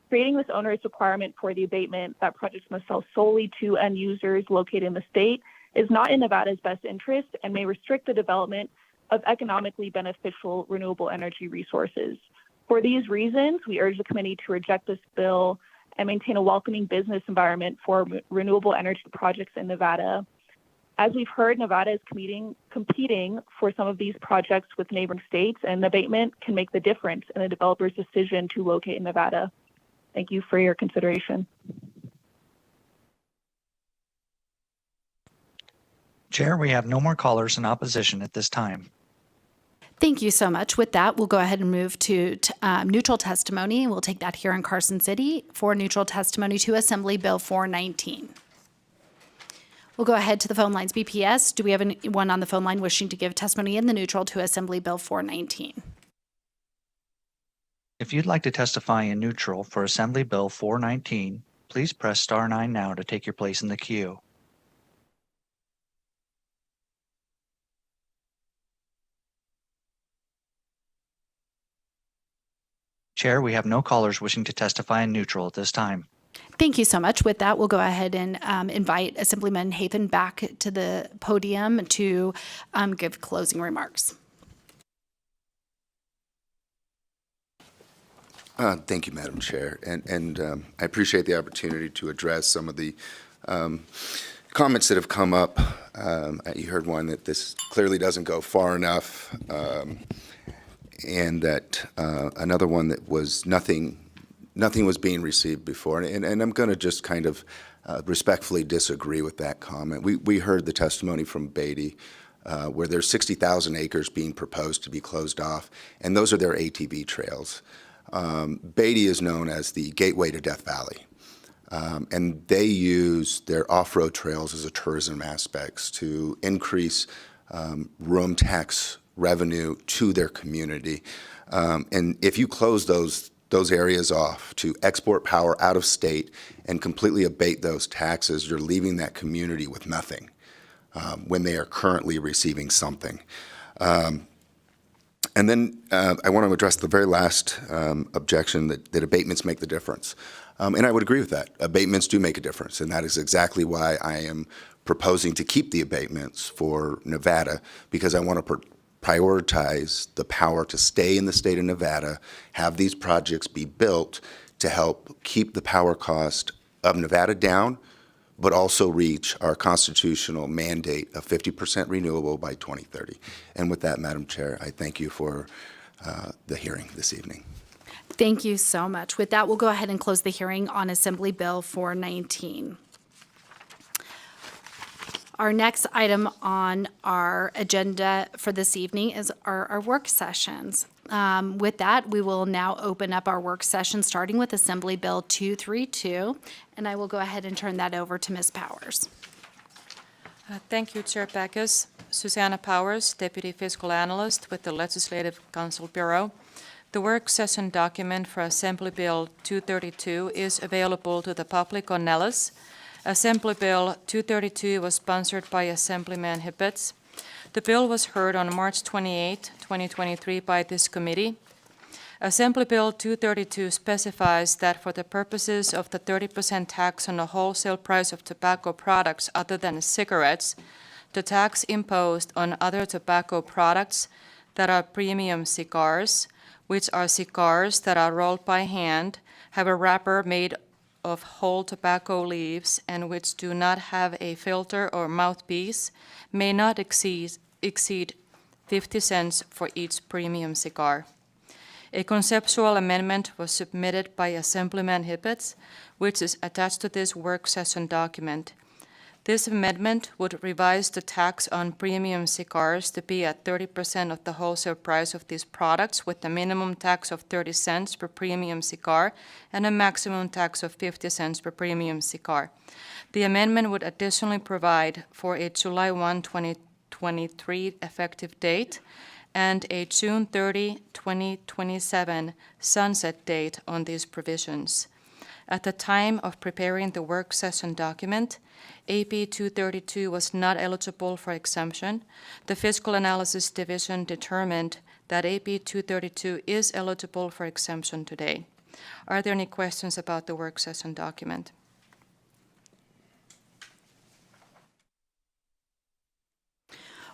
Creating this onerous requirement for the abatement that projects must sell solely to end users located in the state is not in Nevada's best interest and may restrict the development of economically beneficial renewable energy resources. For these reasons, we urge the committee to reject this bill and maintain a welcoming business environment for renewable energy projects in Nevada. As we've heard, Nevada is competing for some of these projects with neighboring states, and the abatement can make the difference in the developer's decision to locate in Nevada. Thank you for your consideration. Chair, we have no more callers in opposition at this time. Thank you so much. With that, we'll go ahead and move to neutral testimony. We'll take that here in Carson City for neutral testimony to Assembly Bill 419. We'll go ahead to the phone lines. BPS, do we have anyone on the phone line wishing to give testimony in the neutral to Assembly Bill 419? If you'd like to testify in neutral for Assembly Bill 419, please press star 9 now to take your place in the queue. Chair, we have no callers wishing to testify in neutral at this time. Thank you so much. With that, we'll go ahead and invite Assemblyman Hafen back to the podium to give closing remarks. Thank you, Madam Chair, and I appreciate the opportunity to address some of the comments that have come up. You heard one that this clearly doesn't go far enough, and that another one that was nothing was being received before, and I'm going to just kind of respectfully disagree with that comment. We heard the testimony from Beatty, where there's 60,000 acres being proposed to be closed off, and those are their ATV trails. Beatty is known as the gateway to Death Valley, and they use their off-road trails as a tourism aspects to increase room tax revenue to their community. And if you close those areas off to export power out of state and completely abate those taxes, you're leaving that community with nothing when they are currently receiving something. And then I want to address the very last objection that abatements make the difference. And I would agree with that. Abatements do make a difference, and that is exactly why I am proposing to keep the abatements for Nevada, because I want to prioritize the power to stay in the state of Nevada, have these projects be built to help keep the power cost of Nevada down, but also reach our constitutional mandate of 50% renewable by 2030. And with that, Madam Chair, I thank you for the hearing this evening. Thank you so much. With that, we'll go ahead and close the hearing on Assembly Bill 419. Our next item on our agenda for this evening is our work sessions. With that, we will now open up our work session, starting with Assembly Bill 232, and I will go ahead and turn that over to Ms. Powers. Thank you, Chair Backus. Susanna Powers, Deputy Fiscal Analyst with the Legislative Council Bureau. The work session document for Assembly Bill 232 is available to the public on Nellis. Assembly Bill 232 was sponsored by Assemblyman Hibbets. The bill was heard on March 28, 2023 by this committee. Assembly Bill 232 specifies that for the purposes of the 30% tax on the wholesale price of tobacco products other than cigarettes, the tax imposed on other tobacco products that are premium cigars, which are cigars that are rolled by hand, have a wrapper made of whole tobacco leaves, and which do not have a filter or mouthpiece, may not exceed 50 cents for each premium cigar. A conceptual amendment was submitted by Assemblyman Hibbets, which is attached to this work session document. This amendment would revise the tax on premium cigars to be at 30% of the wholesale price of these products, with a minimum tax of 30 cents per premium cigar and a maximum tax of 50 cents per premium cigar. The amendment would additionally provide for a July 1, 2023 effective date and a June 30, 2027 sunset date on these provisions. At the time of preparing the work session document, AB 232 was not eligible for exemption. The Fiscal Analysis Division determined that AB 232 is eligible for exemption today. Are there any questions about the work session document?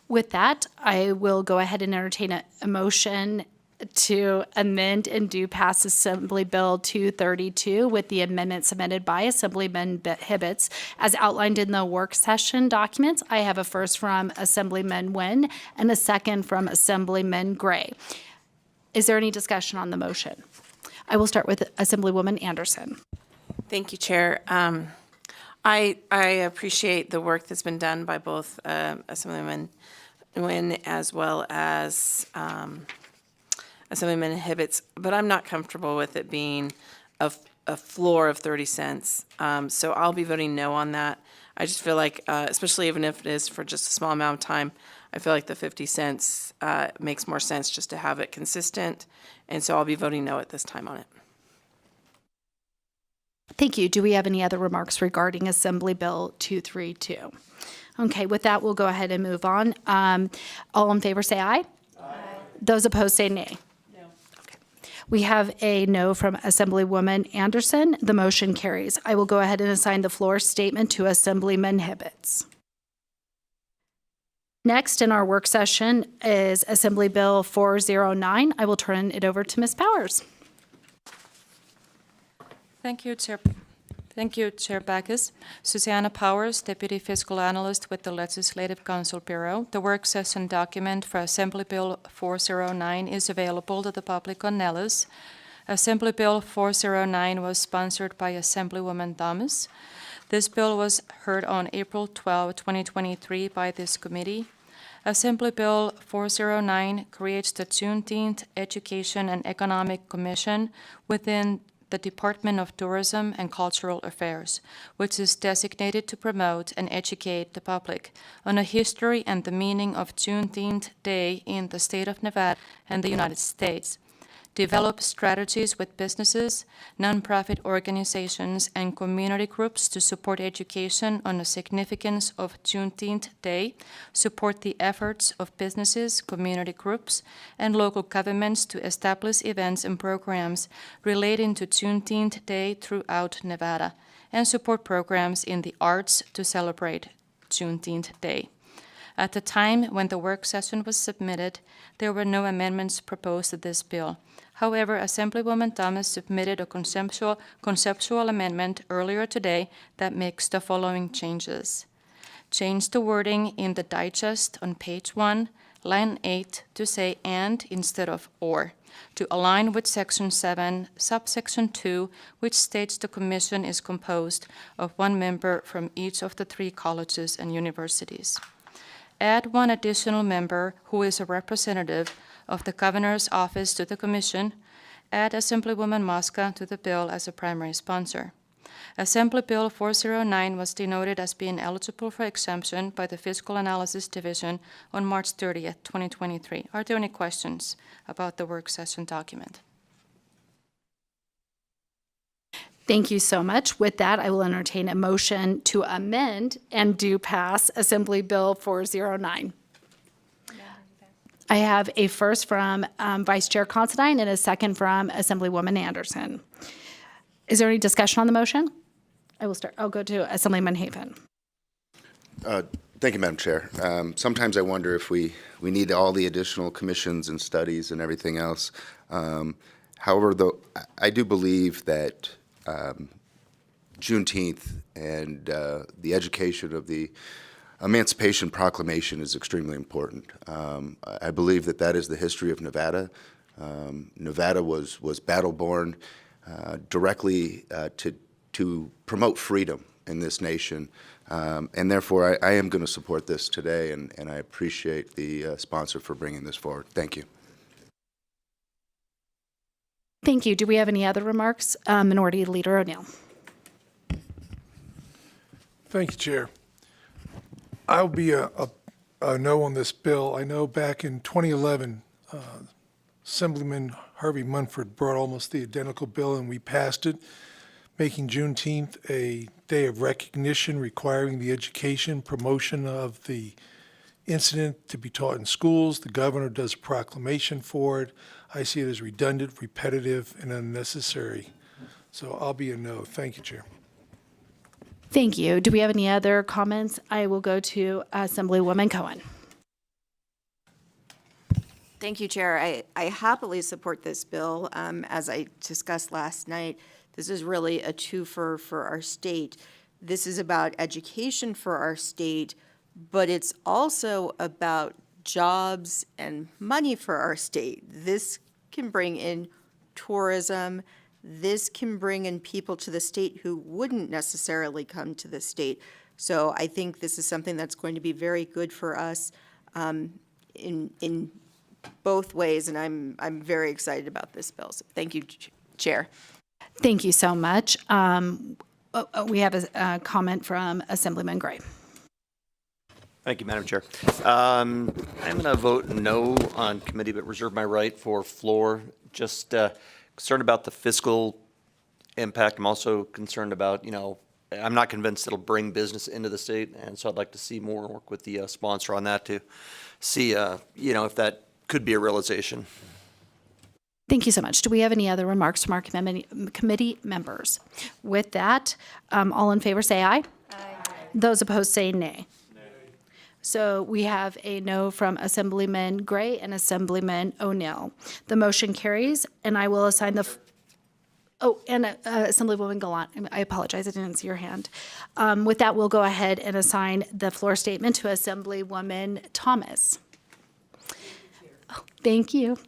With that, I will go ahead and entertain a motion to amend and do pass Assembly Bill 232 with the amendments submitted by Assemblyman Hibbets as outlined in the work session documents. I have a first from Assemblyman Nguyen and a second from Assemblyman Gray. Is there any discussion on the motion? I will start with Assemblywoman Anderson. Thank you, Chair. I appreciate the work that's been done by both Assemblyman Nguyen as well as Assemblyman Hibbets, but I'm not comfortable with it being a floor of 30 cents. So I'll be voting no on that. I just feel like, especially even if it is for just a small amount of time, I feel like the 50 cents makes more sense just to have it consistent. And so I'll be voting no at this time on it. Thank you. Do we have any other remarks regarding Assembly Bill 232? Okay, with that, we'll go ahead and move on. All in favor say aye. Aye. Those opposed say nay. No. Okay. We have a no from Assemblywoman Anderson. The motion carries. I will go ahead and assign the floor statement to Assemblyman Hibbets. Next in our work session is Assembly Bill 409. I will turn it over to Ms. Powers. Thank you, Chair Backus. Susanna Powers, Deputy Fiscal Analyst with the Legislative Council Bureau. The work session document for Assembly Bill 409 is available to the public on Nellis. Assembly Bill 409 was sponsored by Assemblywoman Thomas. This bill was heard on April 12, 2023 by this committee. Assembly Bill 409 creates the Juneteenth Education and Economic Commission within the Department of Tourism and Cultural Affairs, which is designated to promote and educate the public on the history and the meaning of Juneteenth Day in the state of Nevada and the United States. Develop strategies with businesses, nonprofit organizations, and community groups to support education on the significance of Juneteenth Day, support the efforts of businesses, community groups, and local governments to establish events and programs relating to Juneteenth Day throughout Nevada, and support programs in the arts to celebrate Juneteenth Day. At the time when the work session was submitted, there were no amendments proposed to this bill. However, Assemblywoman Thomas submitted a conceptual amendment earlier today that makes the following changes. Change the wording in the digest on page 1, line 8, to say "and" instead of "or," to align with Section 7, subsection 2, which states the commission is composed of one member from each of the 3 colleges and universities. Add one additional member who is a representative of the governor's office to the commission. Add Assemblywoman Mosca to the bill as a primary sponsor. Assembly Bill 409 was denoted as being eligible for exemption by the Fiscal Analysis Division on March 30th, 2023. Are there any questions about the work session document? Thank you so much. With that, I will entertain a motion to amend and do pass Assembly Bill 409. I have a first from Vice Chair Considine and a second from Assemblywoman Anderson. Is there any discussion on the motion? I'll go to Assemblyman Haven. Thank you, Madam Chair. Sometimes I wonder if we need all the additional commissions and studies and everything else. However, though, I do believe that Juneteenth and the education of the Emancipation Proclamation is extremely important. I believe that that is the history of Nevada. Nevada was battle-born directly to promote freedom in this nation. And therefore, I am going to support this today, and I appreciate the sponsor for bringing this forward. Thank you. Thank you. Do we have any other remarks? Minority Leader O'Neill. Thank you, Chair. I'll be a no on this bill. I know back in 2011, Assemblyman Harvey Munford brought almost the identical bill, and we passed it, making Juneteenth a day of recognition, requiring the education, promotion of the incident to be taught in schools. The governor does a proclamation for it. I see it as redundant, repetitive, and unnecessary. So I'll be a no. Thank you, Chair. Thank you. Do we have any other comments? I will go to Assemblywoman Cohen. Thank you, Chair. I happily support this bill. As I discussed last night, this is really a twofer for our state. This is about education for our state, but it's also about jobs and money for our state. This can bring in tourism. This can bring in people to the state who wouldn't necessarily come to the state. So I think this is something that's going to be very good for us in both ways, and I'm very excited about this bill. So thank you, Chair. Thank you so much. We have a comment from Assemblyman Gray. Thank you, Madam Chair. I'm going to vote no on committee, but reserve my right for floor. Just concerned about the fiscal impact. I'm also concerned about, I'm not convinced it'll bring business into the state, and so I'd like to see more work with the sponsor on that to see, if that could be a realization. Thank you so much. Do we have any other remarks from our committee members? With that, all in favor say aye. Aye. Those opposed say nay. So we have a no from Assemblyman Gray and Assemblyman O'Neill. The motion carries, and I will assign the... Assemblywoman Gallant, I apologize, I didn't see your hand. With that, we'll go ahead and assign the floor statement to Assemblywoman Thomas. Oh, thank you.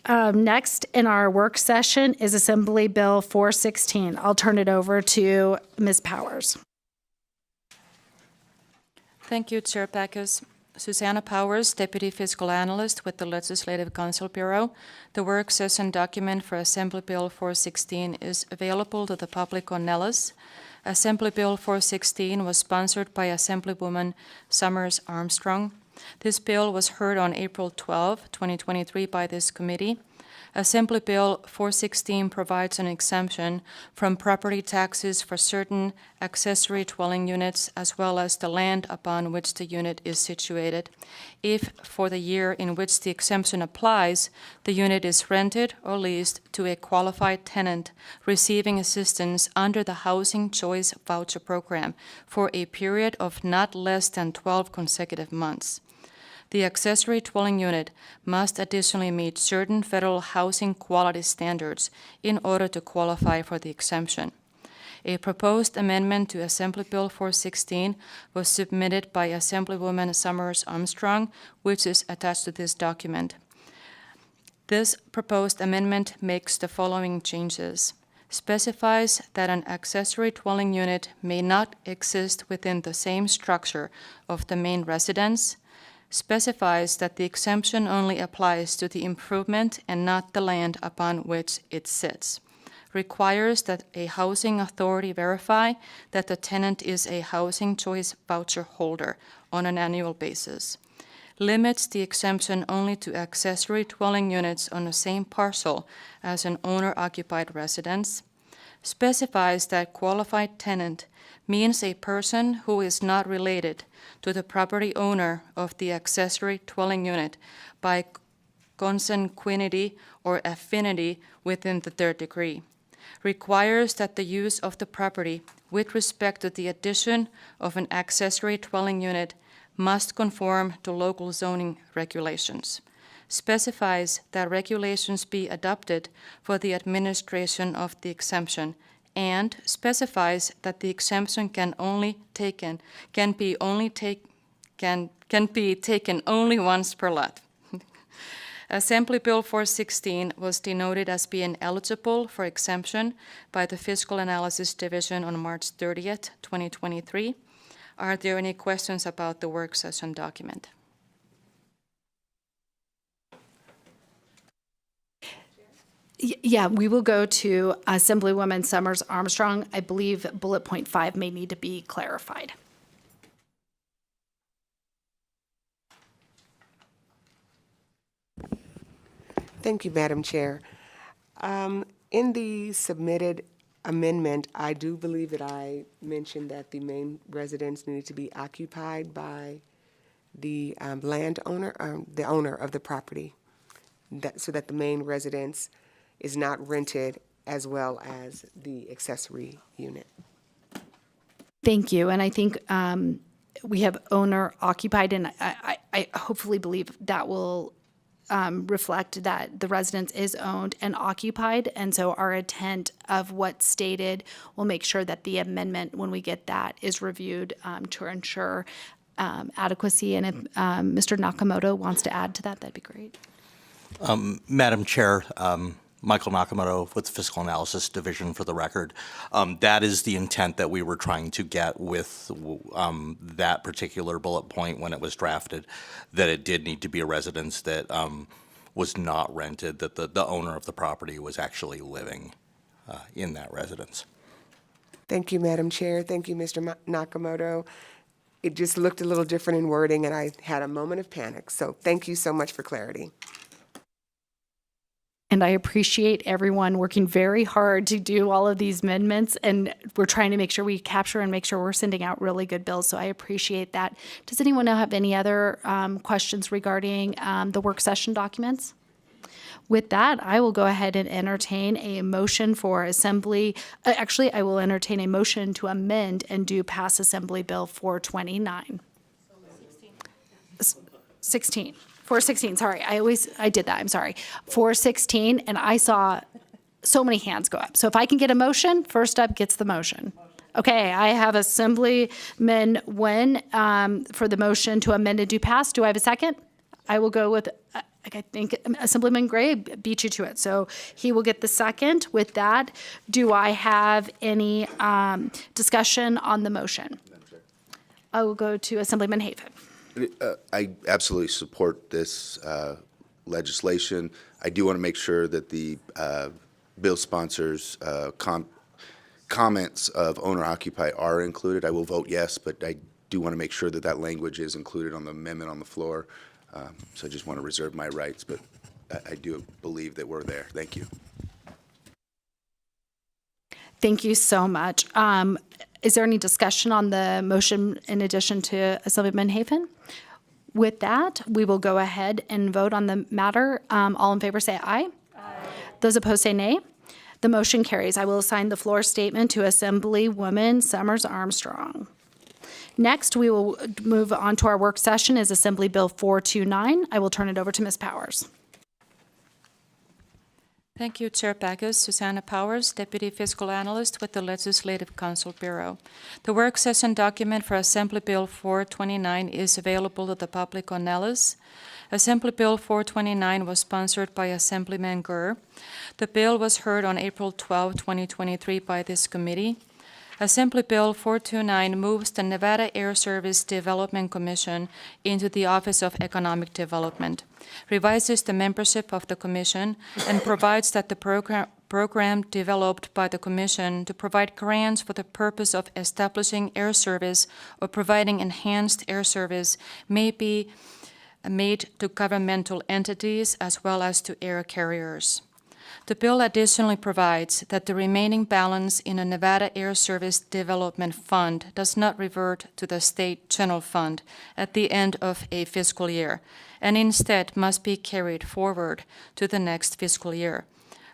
Next in our work session is Assembly Bill 416. I'll turn it over to Ms. Powers. Thank you, Chair Backus. Susanna Powers, Deputy Fiscal Analyst with the Legislative Council Bureau. The work session document for Assembly Bill 416 is available to the public on Nellis. Assembly Bill 416 was sponsored by Assemblywoman Summers Armstrong. This bill was heard on April 12, 2023 by this committee. Assembly Bill 416 provides an exemption from property taxes for certain accessory dwelling units as well as the land upon which the unit is situated, if for the year in which the exemption applies, the unit is rented or leased to a qualified tenant receiving assistance under the Housing Choice Voucher Program for a period of not less than 12 consecutive months. The accessory dwelling unit must additionally meet certain federal housing quality standards in order to qualify for the exemption. A proposed amendment to Assembly Bill 416 was submitted by Assemblywoman Summers Armstrong, which is attached to this document. This proposed amendment makes the following changes. Specifies that an accessory dwelling unit may not exist within the same structure of the main residence, specifies that the exemption only applies to the improvement and not the land upon which it sits, requires that a housing authority verify that the tenant is a Housing Choice Voucher holder on an annual basis, limits the exemption only to accessory dwelling units on the same parcel as an owner-occupied residence, specifies that qualified tenant means a person who is not related to the property owner of the accessory dwelling unit by consanguinity or affinity within the third degree, requires that the use of the property with respect to the addition of an accessory dwelling unit must conform to local zoning regulations, specifies that regulations be adopted for the administration of the exemption, and specifies that the exemption can be taken only once per lot. Assembly Bill 416 was denoted as being eligible for exemption by the Fiscal Analysis Division on March 30th, 2023. Are there any questions about the work session document? Yeah, we will go to Assemblywoman Summers Armstrong. I believe bullet point 5 may need to be clarified. Thank you, Madam Chair. In the submitted amendment, I do believe that I mentioned that the main residence needed to be occupied by the landowner, the owner of the property, so that the main residence is not rented as well as the accessory unit. Thank you. And I think we have owner occupied, and I hopefully believe that will reflect that the residence is owned and occupied. And so our intent of what's stated will make sure that the amendment, when we get that, is reviewed to ensure adequacy. And if Mr. Nakamoto wants to add to that, that'd be great. Madam Chair, Michael Nakamoto with the Fiscal Analysis Division for the record. That is the intent that we were trying to get with that particular bullet point when it was drafted, that it did need to be a residence that was not rented, that the owner of the property was actually living in that residence. Thank you, Madam Chair. Thank you, Mr. Nakamoto. It just looked a little different in wording, and I had a moment of panic. So thank you so much for clarity. And I appreciate everyone working very hard to do all of these amendments. And we're trying to make sure we capture and make sure we're sending out really good bills. So I appreciate that. Does anyone have any other questions regarding the work session documents? With that, I will go ahead and entertain a motion for Assembly. Actually, I will entertain a motion to amend and do pass Assembly Bill 429. 16. 416, sorry. I did that, I'm sorry. 416, and I saw so many hands go up. So if I can get a motion, first up gets the motion. Okay, I have Assemblyman Nguyen for the motion to amend and do pass. Do I have a second? I will go with, I think Assemblyman Gray beat you to it. So he will get the second. With that, do I have any discussion on the motion? I will go to Assemblyman Haven. I absolutely support this legislation. I do want to make sure that the bill sponsors' comments of owner-occupied are included. I will vote yes, but I do want to make sure that that language is included on the amendment on the floor. So I just want to reserve my rights, but I do believe that we're there. Thank you. Thank you so much. Is there any discussion on the motion in addition to Assemblyman Haven? With that, we will go ahead and vote on the matter. All in favor say aye. Aye. Those opposed say nay. The motion carries. I will assign the floor statement to Assemblywoman Summers Armstrong. Next, we will move on to our work session is Assembly Bill 429. I will turn it over to Ms. Powers. Thank you, Chair Backus. Susanna Powers, Deputy Fiscal Analyst with the Legislative Council Bureau. The work session document for Assembly Bill 429 is available to the public on Nellis. Assembly Bill 429 was sponsored by Assemblyman Gurr. The bill was heard on April 12, 2023 by this committee. Assembly Bill 429 moves the Nevada Air Service Development Commission into the Office of Economic Development, revises the membership of the commission, and provides that the program developed by the commission to provide grants for the purpose of establishing air service or providing enhanced air service may be made to governmental entities as well as to air carriers. The bill additionally provides that the remaining balance in a Nevada Air Service Development Fund does not revert to the state general fund at the end of a fiscal year, and instead must be carried forward to the next fiscal year.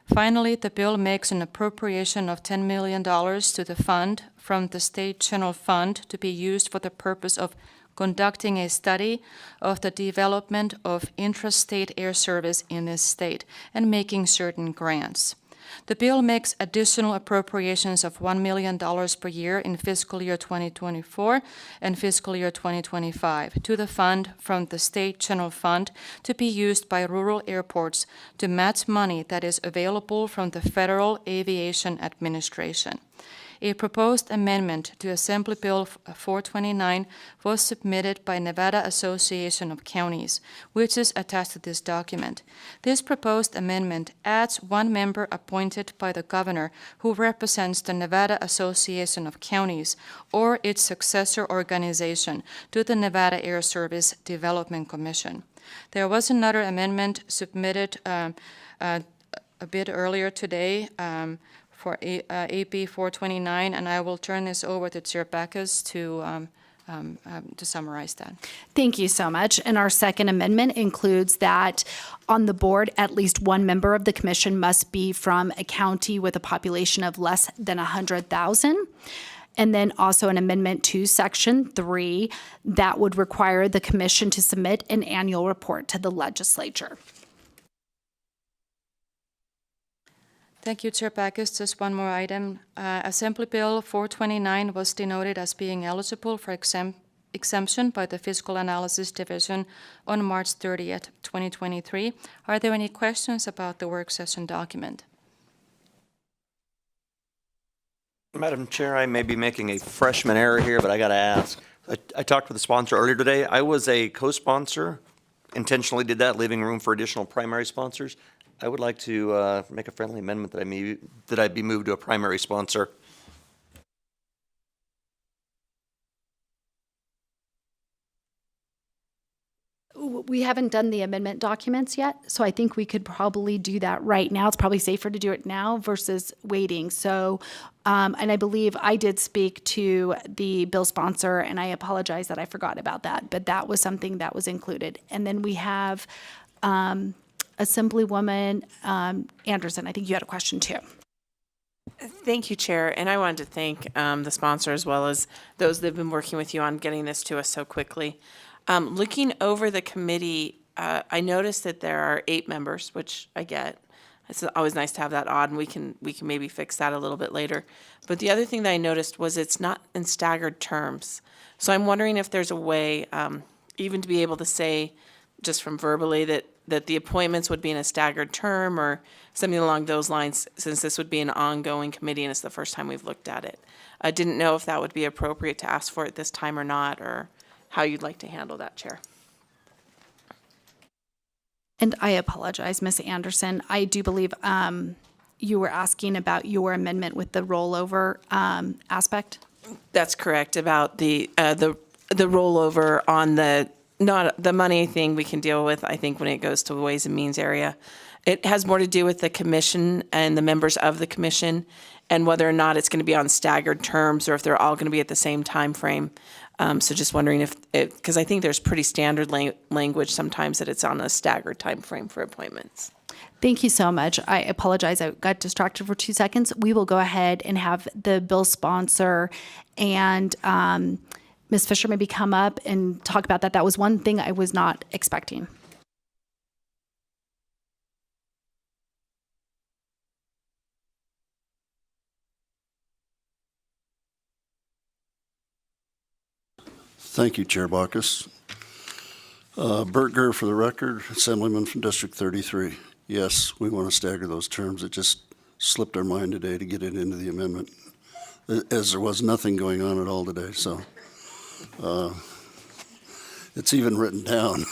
Finally, the bill makes an appropriation of $10 million to the fund from the state general fund to be used for the purpose of conducting a study of the development of intrastate air service in this state and making certain grants. The bill makes additional appropriations of $1 million per year in fiscal year 2024 and fiscal year 2025 to the fund from the state general fund to be used by rural airports to match money that is available from the Federal Aviation Administration. A proposed amendment to Assembly Bill 429 was submitted by Nevada Association of Counties, which is attached to this document. This proposed amendment adds one member appointed by the governor who represents the Nevada Association of Counties or its successor organization to the Nevada Air Service Development Commission. There was another amendment submitted a bit earlier today for AB 429, and I will turn this over to Chair Backus to summarize that. Thank you so much. And our second amendment includes that on the board, at least one member of the commission must be from a county with a population of less than 100,000. And then also an amendment to Section 3 that would require the commission to submit an annual report to the legislature. Thank you, Chair Backus. Just one more item. Assembly Bill 429 was denoted as being eligible for exemption by the Fiscal Analysis Division on March 30th, 2023. Are there any questions about the work session document? Madam Chair, I may be making a freshman error here, but I got to ask. I talked with the sponsor earlier today. I was a co-sponsor, intentionally did that, leaving room for additional primary sponsors. I would like to make a friendly amendment that I be moved to a primary sponsor. We haven't done the amendment documents yet, so I think we could probably do that right now. It's probably safer to do it now versus waiting. So, and I believe I did speak to the bill sponsor, and I apologize that I forgot about that, but that was something that was included. And then we have Assemblywoman Anderson. I think you had a question too. Thank you, Chair. And I wanted to thank the sponsor as well as those that have been working with you on getting this to us so quickly. Looking over the committee, I noticed that there are 8 members, which I get. It's always nice to have that odd, and we can maybe fix that a little bit later. But the other thing that I noticed was it's not in staggered terms. So I'm wondering if there's a way, even to be able to say, just from verbally, that the appointments would be in a staggered term or something along those lines, since this would be an ongoing committee and it's the first time we've looked at it. I didn't know if that would be appropriate to ask for it this time or not, or how you'd like to handle that, Chair. And I apologize, Ms. Anderson. I do believe you were asking about your amendment with the rollover aspect. That's correct, about the rollover on not the money thing we can deal with, I think, when it goes to the Ways and Means area. It has more to do with the commission and the members of the commission and whether or not it's going to be on staggered terms or if they're all going to be at the same time frame. So just wondering because I think there's pretty standard language sometimes that it's on a staggered time frame for appointments. Thank you so much. I apologize. I got distracted for 2 seconds. We will go ahead and have the bill sponsor and Ms. Fisher maybe come up and talk about that. That was one thing I was not expecting. Thank you, Chair Baucus. Bert Gurr for the record, Assemblyman from District 33. Yes, we want to stagger those terms. It just slipped our mind today to get it into the amendment, as there was nothing going on at all today. So it's even written down.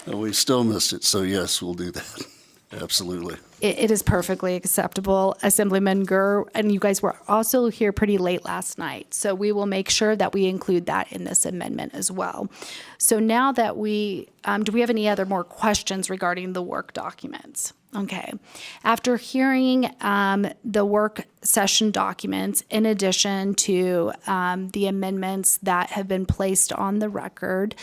And we still missed it. So yes, we'll do that. Absolutely. It is perfectly acceptable, Assemblyman Gurr, and you guys were also here pretty late last night, so we will make sure that we include that in this amendment as well. So now that do we have any other more questions regarding the work documents? Okay. After hearing the work session documents, in addition to the amendments that have been placed on the record,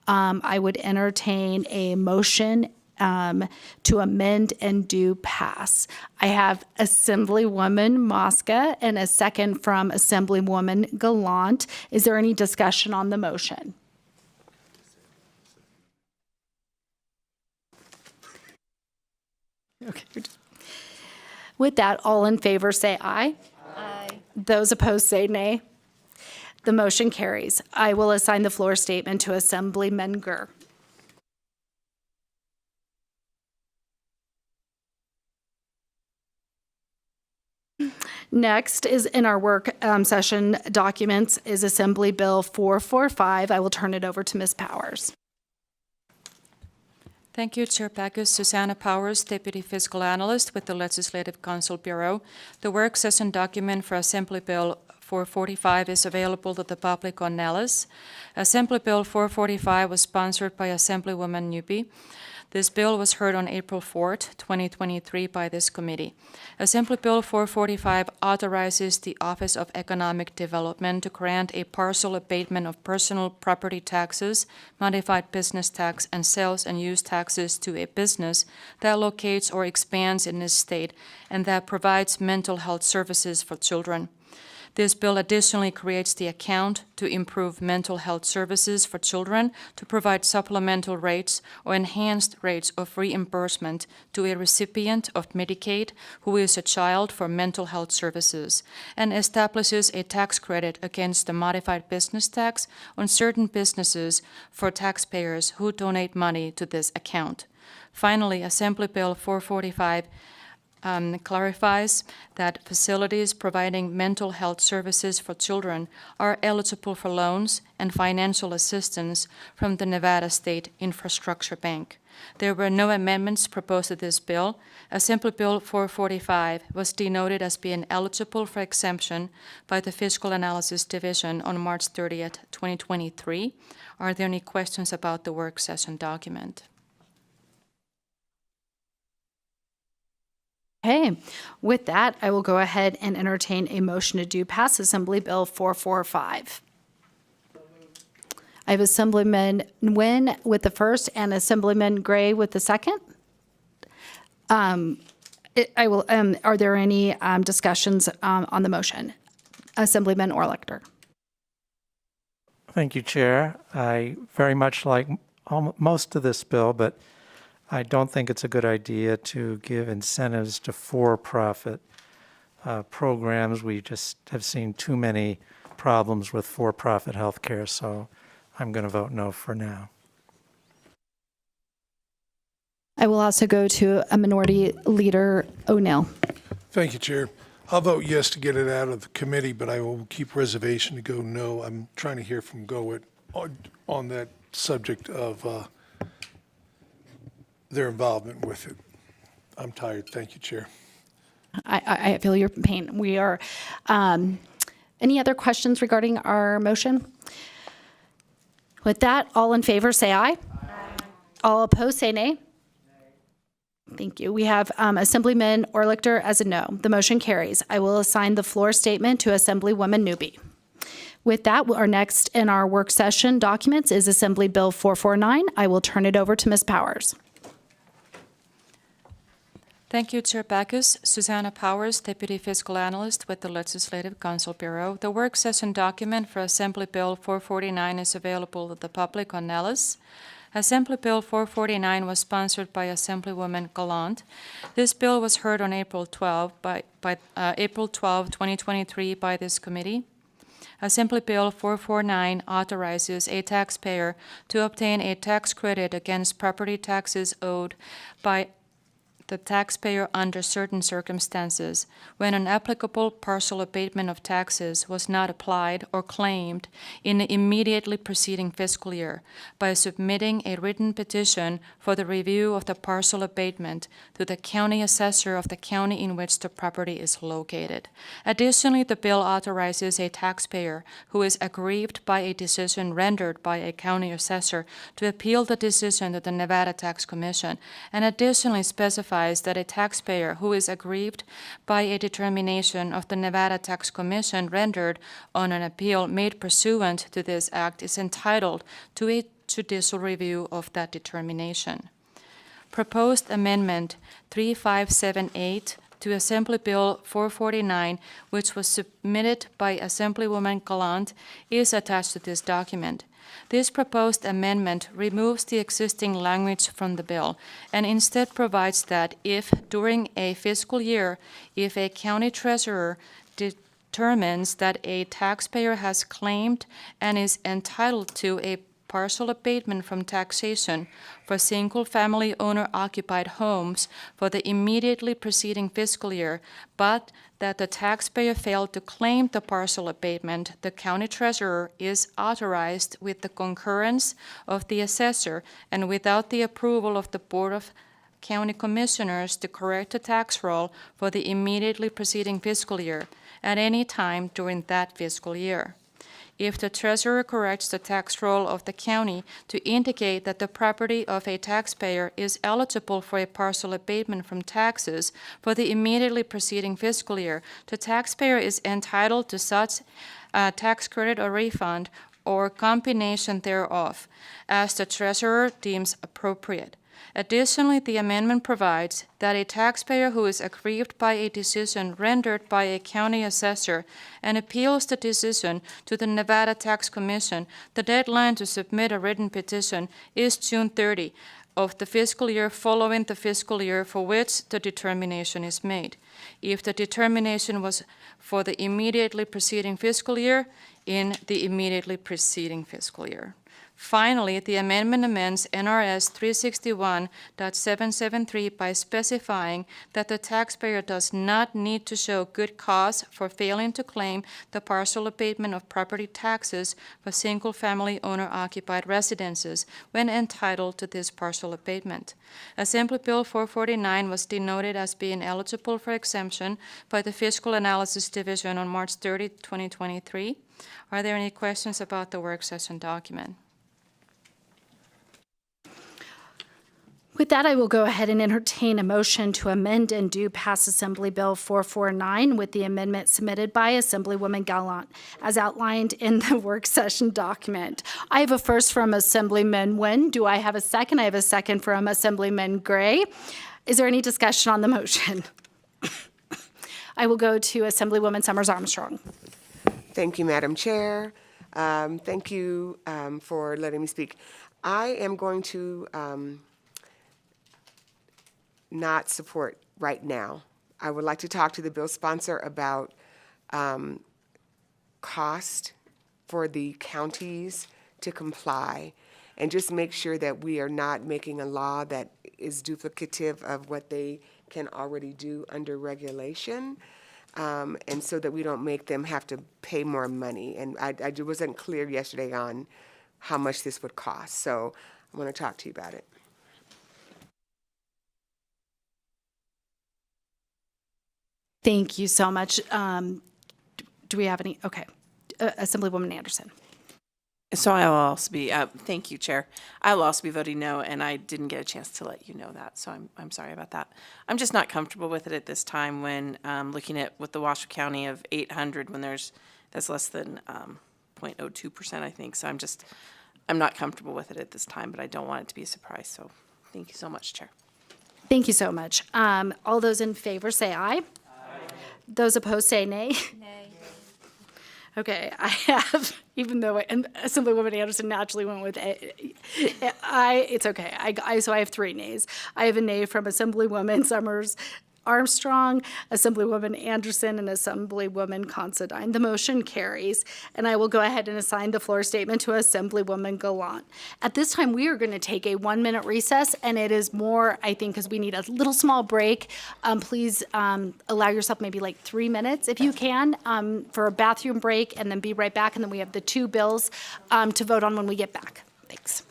I would entertain a motion to amend and do pass. I have Assemblywoman Mosca and a second from Assemblywoman Gallant. Is there any discussion on the motion? Okay. With that, all in favor say aye. Aye. Those opposed say nay. The motion carries. I will assign the floor statement to Assemblyman Gurr. Next is in our work session documents is Assembly Bill 445. I will turn it over to Ms. Powers. Thank you, Chair Backus. Susanna Powers, Deputy Fiscal Analyst with the Legislative Counsel Bureau. The work session document for Assembly Bill 445 is available to the public on Nellis. Assembly Bill 445 was sponsored by Assemblywoman Newby. This bill was heard on April 4th, 2023 by this committee. Assembly Bill 445 authorizes the Office of Economic Development to grant a partial abatement of personal property taxes, modified business tax, and sales and use taxes to a business that locates or expands in this state and that provides mental health services for children. This bill additionally creates the account to improve mental health services for children to provide supplemental rates or enhanced rates of reimbursement to a recipient of Medicaid who is a child for mental health services, and establishes a tax credit against the modified business tax on certain businesses for taxpayers who donate money to this account. Finally, Assembly Bill 445 clarifies that facilities providing mental health services for children are eligible for loans and financial assistance from the Nevada State Infrastructure Bank. There were no amendments proposed to this bill. Assembly Bill 445 was denoted as being eligible for exemption by the Fiscal Analysis Division on March 30th, 2023. Are there any questions about the work session document? Okay, with that, I will go ahead and entertain a motion to do pass Assembly Bill 445. I have Assemblyman Nguyen with the first and Assemblyman Gray with the second. Are there any discussions on the motion? Assemblyman Orlichter. Thank you, Chair. I very much like most of this bill, but I don't think it's a good idea to give incentives to for-profit programs. We just have seen too many problems with for-profit healthcare, so I'm going to vote no for now. I will also go to a Minority Leader O'Neill. Thank you, Chair. I'll vote yes to get it out of the committee, but I will keep reservation to go no. I'm trying to hear from Goet on that subject of their involvement with it. I'm tired. Thank you, Chair. I feel your pain. We are. Any other questions regarding our motion? With that, all in favor say aye. All opposed say nay. Thank you. We have Assemblyman Orlichter as a no. The motion carries. I will assign the floor statement to Assemblywoman Newby. With that, our next in our work session documents is Assembly Bill 449. I will turn it over to Ms. Powers. Thank you, Chair Backus. Susanna Powers, Deputy Fiscal Analyst with the Legislative Counsel Bureau. The work session document for Assembly Bill 449 is available to the public on Nellis. Assembly Bill 449 was sponsored by Assemblywoman Gallant. This bill was heard on April 12, 2023 by this committee. Assembly Bill 449 authorizes a taxpayer to obtain a tax credit against property taxes owed by the taxpayer under certain circumstances when an applicable partial abatement of taxes was not applied or claimed in the immediately preceding fiscal year by submitting a written petition for the review of the partial abatement to the county assessor of the county in which the property is located. Additionally, the bill authorizes a taxpayer who is aggrieved by a decision rendered by a county assessor to appeal the decision to the Nevada Tax Commission, and additionally specifies that a taxpayer who is aggrieved by a determination of the Nevada Tax Commission rendered on an appeal made pursuant to this act is entitled to a judicial review of that determination. Proposed Amendment 3578 to Assembly Bill 449, which was submitted by Assemblywoman Gallant, is attached to this document. This proposed amendment removes the existing language from the bill and instead provides that if, during a fiscal year, if a county treasurer determines that a taxpayer has claimed and is entitled to a partial abatement from taxation for single-family owner-occupied homes for the immediately preceding fiscal year, but that the taxpayer failed to claim the partial abatement, the county treasurer is authorized, with the concurrence of the assessor and without the approval of the Board of County Commissioners, to correct the tax roll for the immediately preceding fiscal year at any time during that fiscal year. If the treasurer corrects the tax roll of the county to indicate that the property of a taxpayer is eligible for a partial abatement from taxes for the immediately preceding fiscal year, the taxpayer is entitled to such tax credit or refund or combination thereof, as the treasurer deems appropriate. Additionally, the amendment provides that a taxpayer who is aggrieved by a decision rendered by a county assessor and appeals the decision to the Nevada Tax Commission, the deadline to submit a written petition is June 30 of the fiscal year following the fiscal year for which the determination is made. If the determination was for the immediately preceding fiscal year, in the immediately preceding fiscal year. Finally, the amendment amends NRS 361.773 by specifying that the taxpayer does not need to show good cause for failing to claim the partial abatement of property taxes for single-family owner-occupied residences when entitled to this partial abatement. Assembly Bill 449 was denoted as being eligible for exemption by the Fiscal Analysis Division on March 30, 2023. Are there any questions about the work session document? With that, I will go ahead and entertain a motion to amend and do pass Assembly Bill 449 with the amendment submitted by Assemblywoman Gallant as outlined in the work session document. I have a first from Assemblyman Nguyen. Do I have a second? I have a second from Assemblyman Gray. Is there any discussion on the motion? I will go to Assemblywoman Summers Armstrong. Thank you, Madam Chair. Thank you for letting me speak. I am going to not support right now. I would like to talk to the bill sponsor about cost for the counties to comply and just make sure that we are not making a law that is duplicative of what they can already do under regulation. And so that we don't make them have to pay more money. And I wasn't clear yesterday on how much this would cost. So I want to talk to you about it. Thank you so much. Do we have any? Okay. Assemblywoman Anderson. So I will also be, thank you, Chair. I will also be voting no, and I didn't get a chance to let you know that, so I'm sorry about that. I'm just not comfortable with it at this time when looking at with the Washoe County of 800 when that's less than 0.02%, I think. So I'm not comfortable with it at this time, but I don't want it to be a surprise. So thank you so much, Chair. Thank you so much. All those in favor say aye. Those opposed say nay. Nay. Okay, I have, even though Assemblywoman Anderson naturally went with it's okay. So I have 3 nays. I have a nay from Assemblywoman Summers Armstrong, Assemblywoman Anderson, and Assemblywoman Considine. The motion carries, and I will go ahead and assign the floor statement to Assemblywoman Gallant. At this time, we are going to take a 1-minute recess, and it is more, I think, because we need a little small break. Please allow yourself maybe like 3 minutes, if you can, for a bathroom break, and then be right back, and then we have the 2 bills to vote on when we get back. Thanks.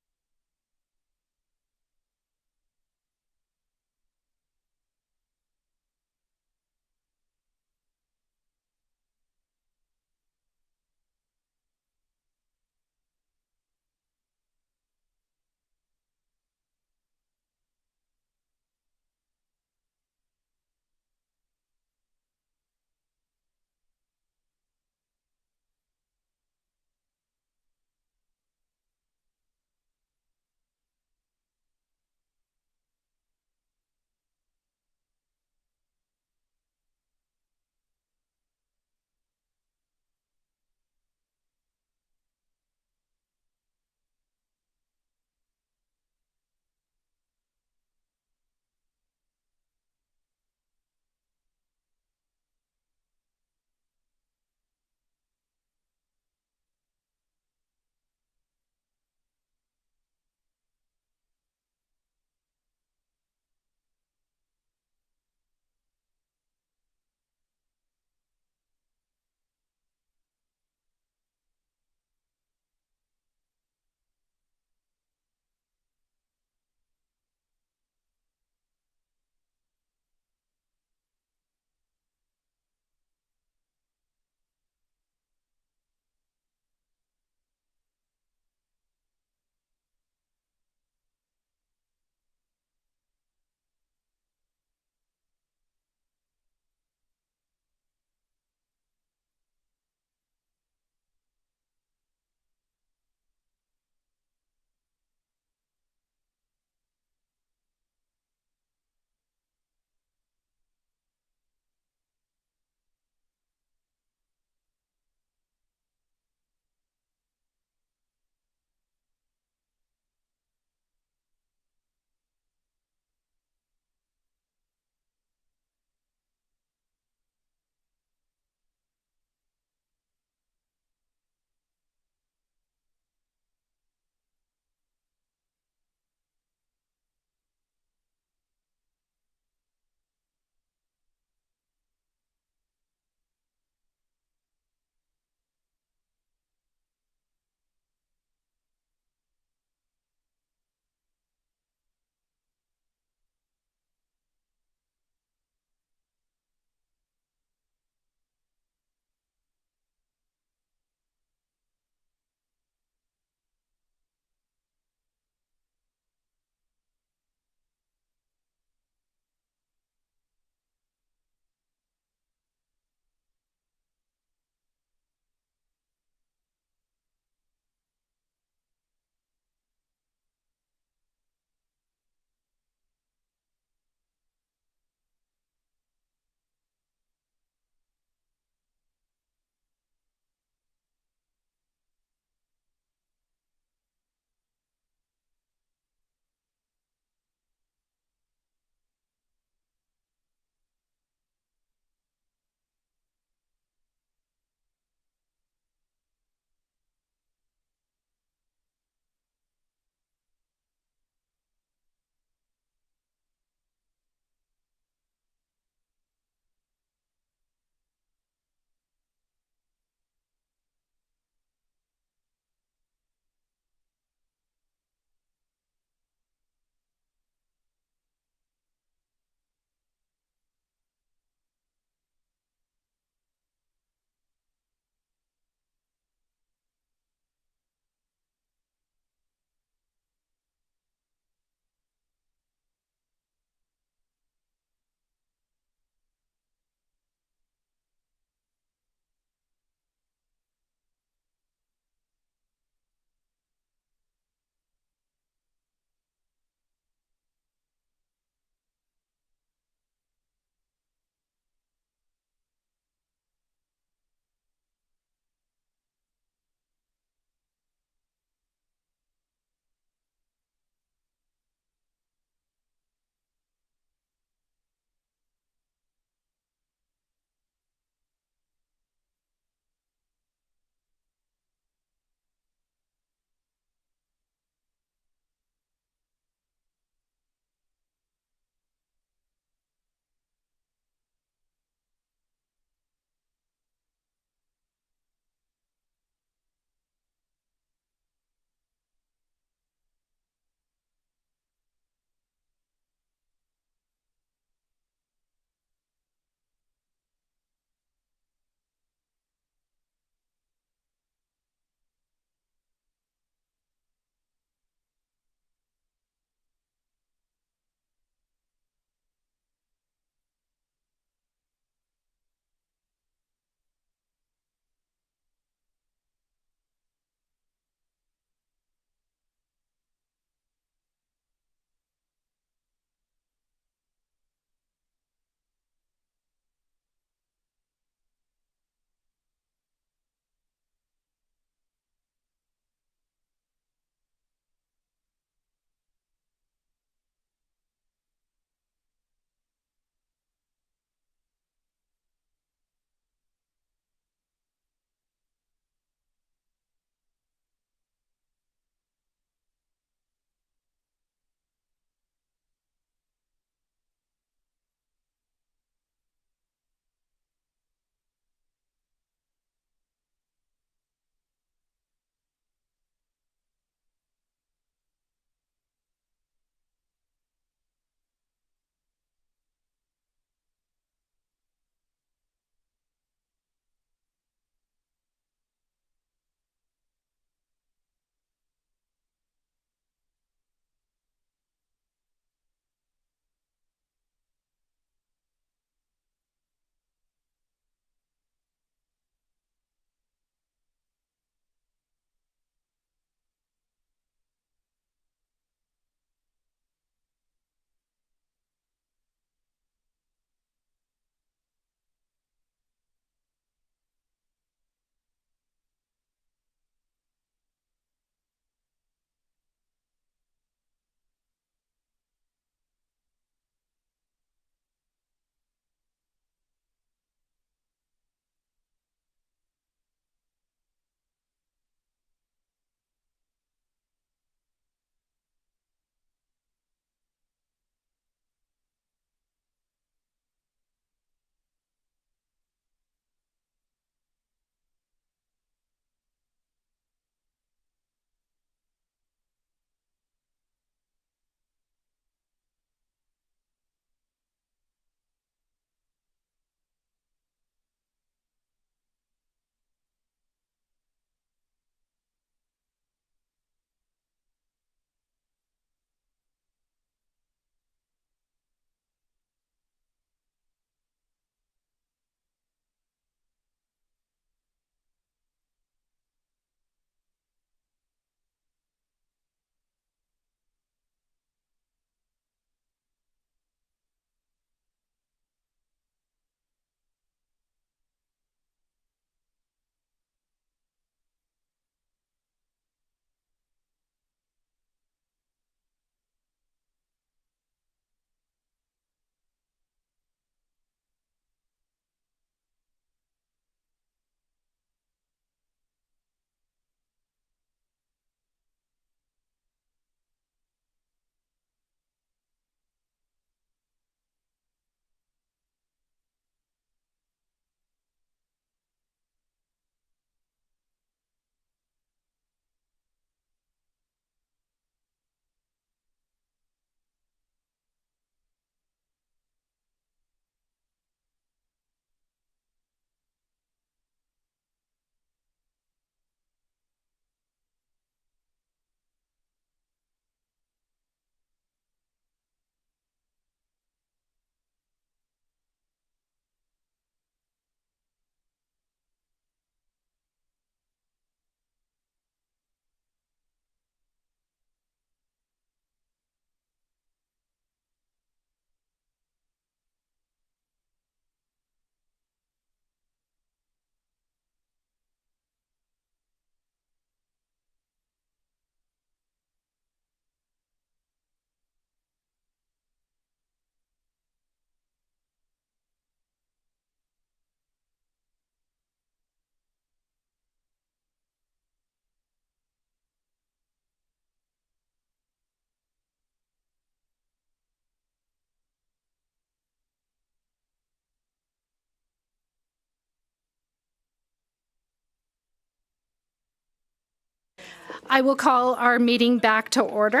I will call our meeting back to order.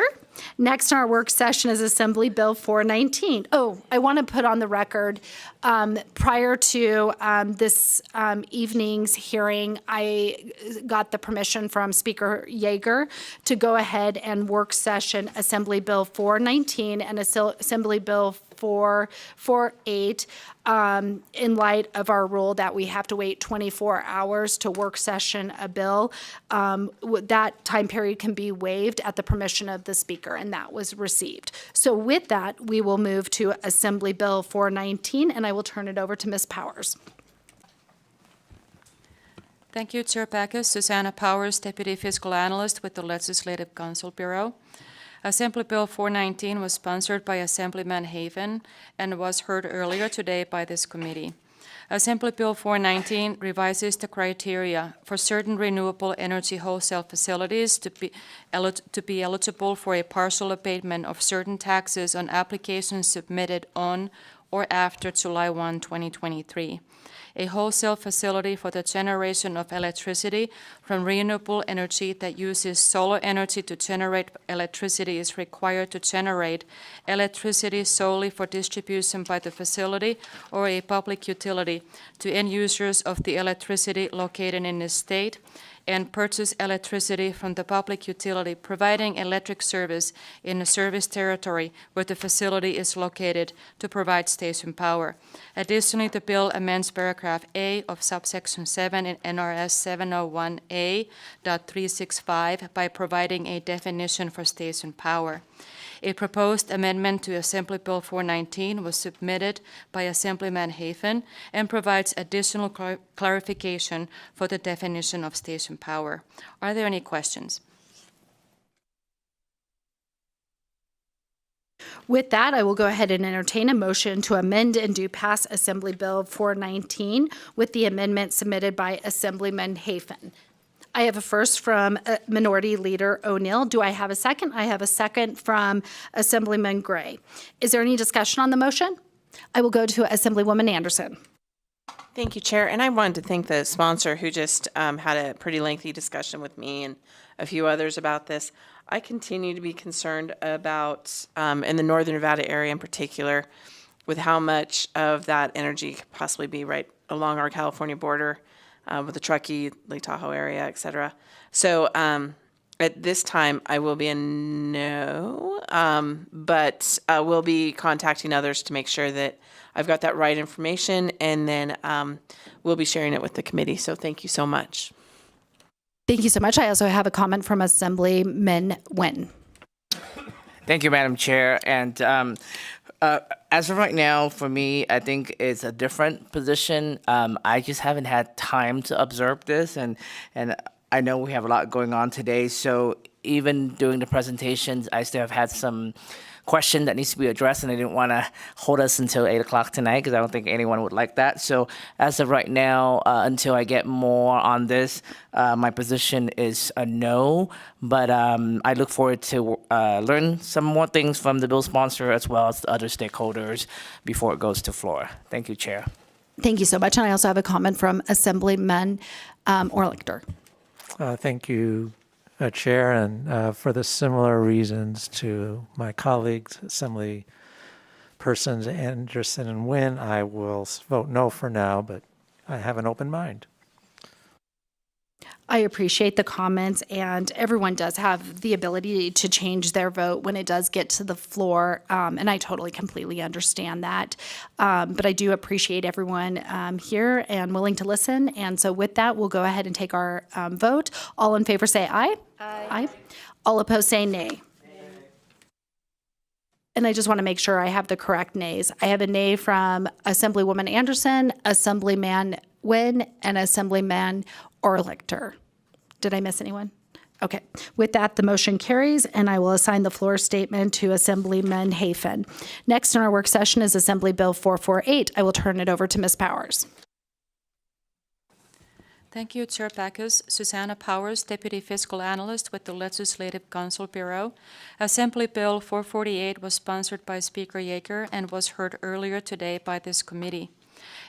Next on our work session is Assembly Bill 419. Oh, I want to put on the record, prior to this evening's hearing, I got the permission from Speaker Yeager to go ahead and work session Assembly Bill 419 and Assembly Bill 448 in light of our rule that we have to wait 24 hours to work session a bill. That time period can be waived at the permission of the speaker, and that was received. So with that, we will move to Assembly Bill 419, and I will turn it over to Ms. Powers. Thank you, Chair Backus. Susanna Powers, Deputy Fiscal Analyst with the Legislative Counsel Bureau. Assembly Bill 419 was sponsored by Assemblyman Haven and was heard earlier today by this committee. Assembly Bill 419 revises the criteria for certain renewable energy wholesale facilities to be eligible for a partial abatement of certain taxes on applications submitted on or after July 1, 2023. A wholesale facility for the generation of electricity from renewable energy that uses solar energy to generate electricity is required to generate electricity solely for distribution by the facility or a public utility to end users of the electricity located in the state, and purchase electricity from the public utility providing electric service in the service territory where the facility is located to provide station power. Additionally, the bill amends paragraph A of subsection 7 in NRS 701A.365 by providing a definition for station power. A proposed amendment to Assembly Bill 419 was submitted by Assemblyman Hafen and provides additional clarification for the definition of station power. Are there any questions? With that, I will go ahead and entertain a motion to amend and do pass Assembly Bill 419 with the amendment submitted by Assemblyman Hafen. I have a first from Minority Leader O'Neill. Do I have a second? I have a second from Assemblyman Gray. Is there any discussion on the motion? I will go to Assemblywoman Anderson. Thank you, Chair. And I wanted to thank the sponsor who just had a pretty lengthy discussion with me and a few others about this. I continue to be concerned about, in the Northern Nevada area in particular, with how much of that energy could possibly be right along our California border with the Truckee, Lake Tahoe area, et cetera. So at this time, I will be a no, but we'll be contacting others to make sure that I've got that right information, and then we'll be sharing it with the committee. So thank you so much. Thank you so much. I also have a comment from Assemblyman Nguyen. Thank you, Madam Chair. And as of right now, for me, I think it's a different position. I just haven't had time to observe this, and I know we have a lot going on today. So even during the presentations, I still have had some question that needs to be addressed, and I didn't want to hold us until 8 o'clock tonight because I don't think anyone would like that. So as of right now, until I get more on this, my position is a no, but I look forward to learn some more things from the bill sponsor as well as the other stakeholders before it goes to floor. Thank you, Chair. Thank you so much. And I also have a comment from Assemblyman Orlichter. Thank you, Chair, and for the similar reasons to my colleagues, Assembly Persons Anderson and Nguyen, I will vote no for now, but I have an open mind. I appreciate the comments, and everyone does have the ability to change their vote when it does get to the floor, and I totally, completely understand that. But I do appreciate everyone here and willing to listen, and so with that, we'll go ahead and take our vote. All in favor say aye. Aye. All opposed say nay. And I just want to make sure I have the correct nays. I have a nay from Assemblywoman Anderson, Assemblyman Nguyen, and Assemblyman Orlichter. Did I miss anyone? Okay. With that, the motion carries, and I will assign the floor statement to Assemblyman Hafen. Next in our work session is Assembly Bill 448. I will turn it over to Ms. Powers. Thank you, Chair Backus. Susanna Powers, Deputy Fiscal Analyst with the Legislative Counsel Bureau. Assembly Bill 448 was sponsored by Speaker Yeager and was heard earlier today by this committee.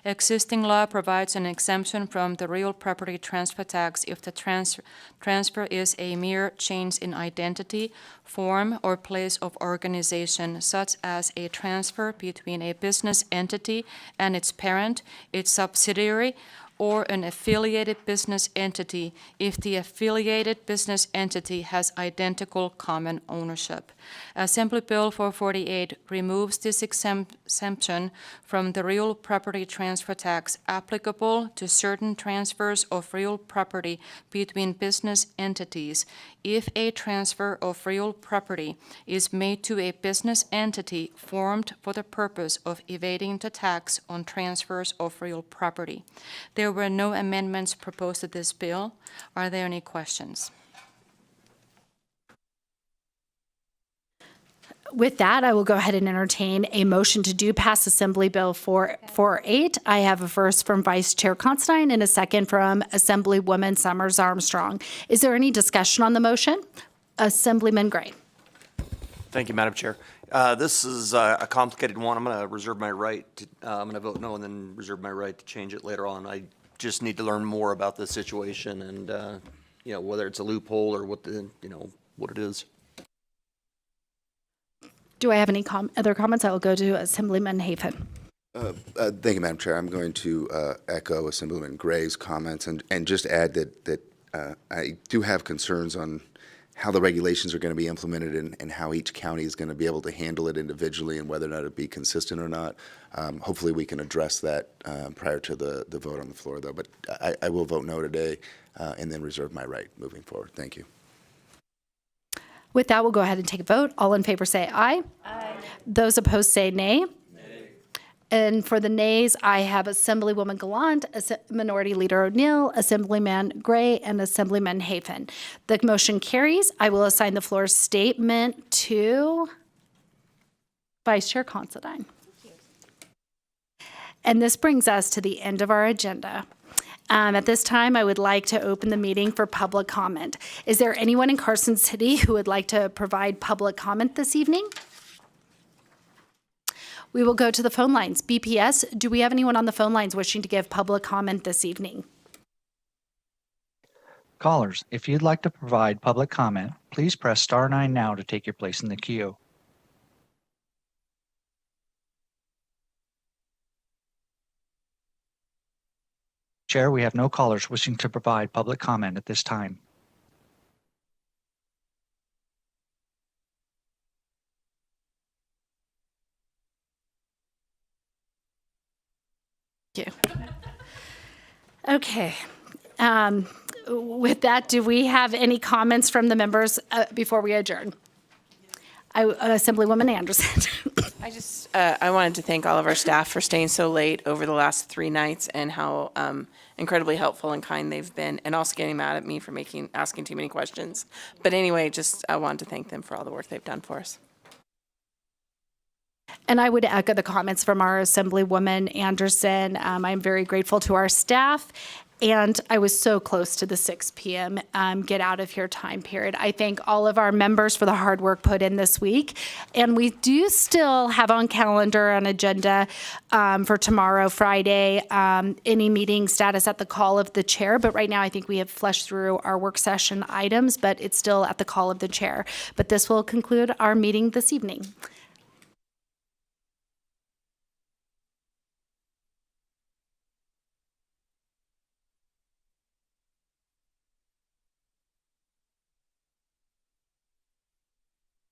Existing law provides an exemption from the real property transfer tax if the transfer is a mere change in identity, form, or place of organization, such as a transfer between a business entity and its parent, its subsidiary, or an affiliated business entity if the affiliated business entity has identical common ownership. Assembly Bill 448 removes this exemption from the real property transfer tax applicable to certain transfers of real property between business entities if a transfer of real property is made to a business entity formed for the purpose of evading the tax on transfers of real property. There were no amendments proposed to this bill. Are there any questions? With that, I will go ahead and entertain a motion to do pass Assembly Bill 448. I have a first from Vice Chair Considine and a second from Assemblywoman Summers Armstrong. Is there any discussion on the motion? Assemblyman Gray. Thank you, Madam Chair. This is a complicated one. I'm going to reserve my right to, I'm going to vote no and then reserve my right to change it later on. I just need to learn more about the situation and, whether it's a loophole or what what it is. Do I have any other comments? I will go to Assemblyman Hafen. Thank you, Madam Chair. I'm going to echo Assemblyman Gray's comments and just add that I do have concerns on how the regulations are going to be implemented and how each county is going to be able to handle it individually and whether or not it'll be consistent or not. Hopefully we can address that prior to the vote on the floor, though. But I will vote no today and then reserve my right moving forward. Thank you. With that, we'll go ahead and take a vote. All in favor say aye. Aye. Those opposed say nay. Nay. And for the nays, I have Assemblywoman Gallant, Minority Leader O'Neill, Assemblyman Gray, and Assemblyman Hafen. The motion carries. I will assign the floor statement to Vice Chair Considine. And this brings us to the end of our agenda. At this time, I would like to open the meeting for public comment. Is there anyone in Carson City who would like to provide public comment this evening? We will go to the phone lines. BPS, do we have anyone on the phone lines wishing to give public comment this evening? Callers, if you'd like to provide public comment, please press star 9 now to take your place in the queue. Chair, we have no callers wishing to provide public comment at this time. Thank you. Okay. With that, do we have any comments from the members before we adjourn? Assemblywoman Anderson. I wanted to thank all of our staff for staying so late over the last 3 nights and how incredibly helpful and kind they've been, and also getting mad at me for asking too many questions. But anyway, I wanted to thank them for all the work they've done for us. And I would echo the comments from our Assemblywoman Anderson. I'm very grateful to our staff. And I was so close to the 6 p.m. Get out of here time period. I thank all of our members for the hard work put in this week. And we do still have on calendar an agenda for tomorrow, Friday, any meeting status at the call of the chair. But right now, I think we have fleshed through our work session items, but it's still at the call of the chair. But this will conclude our meeting this evening.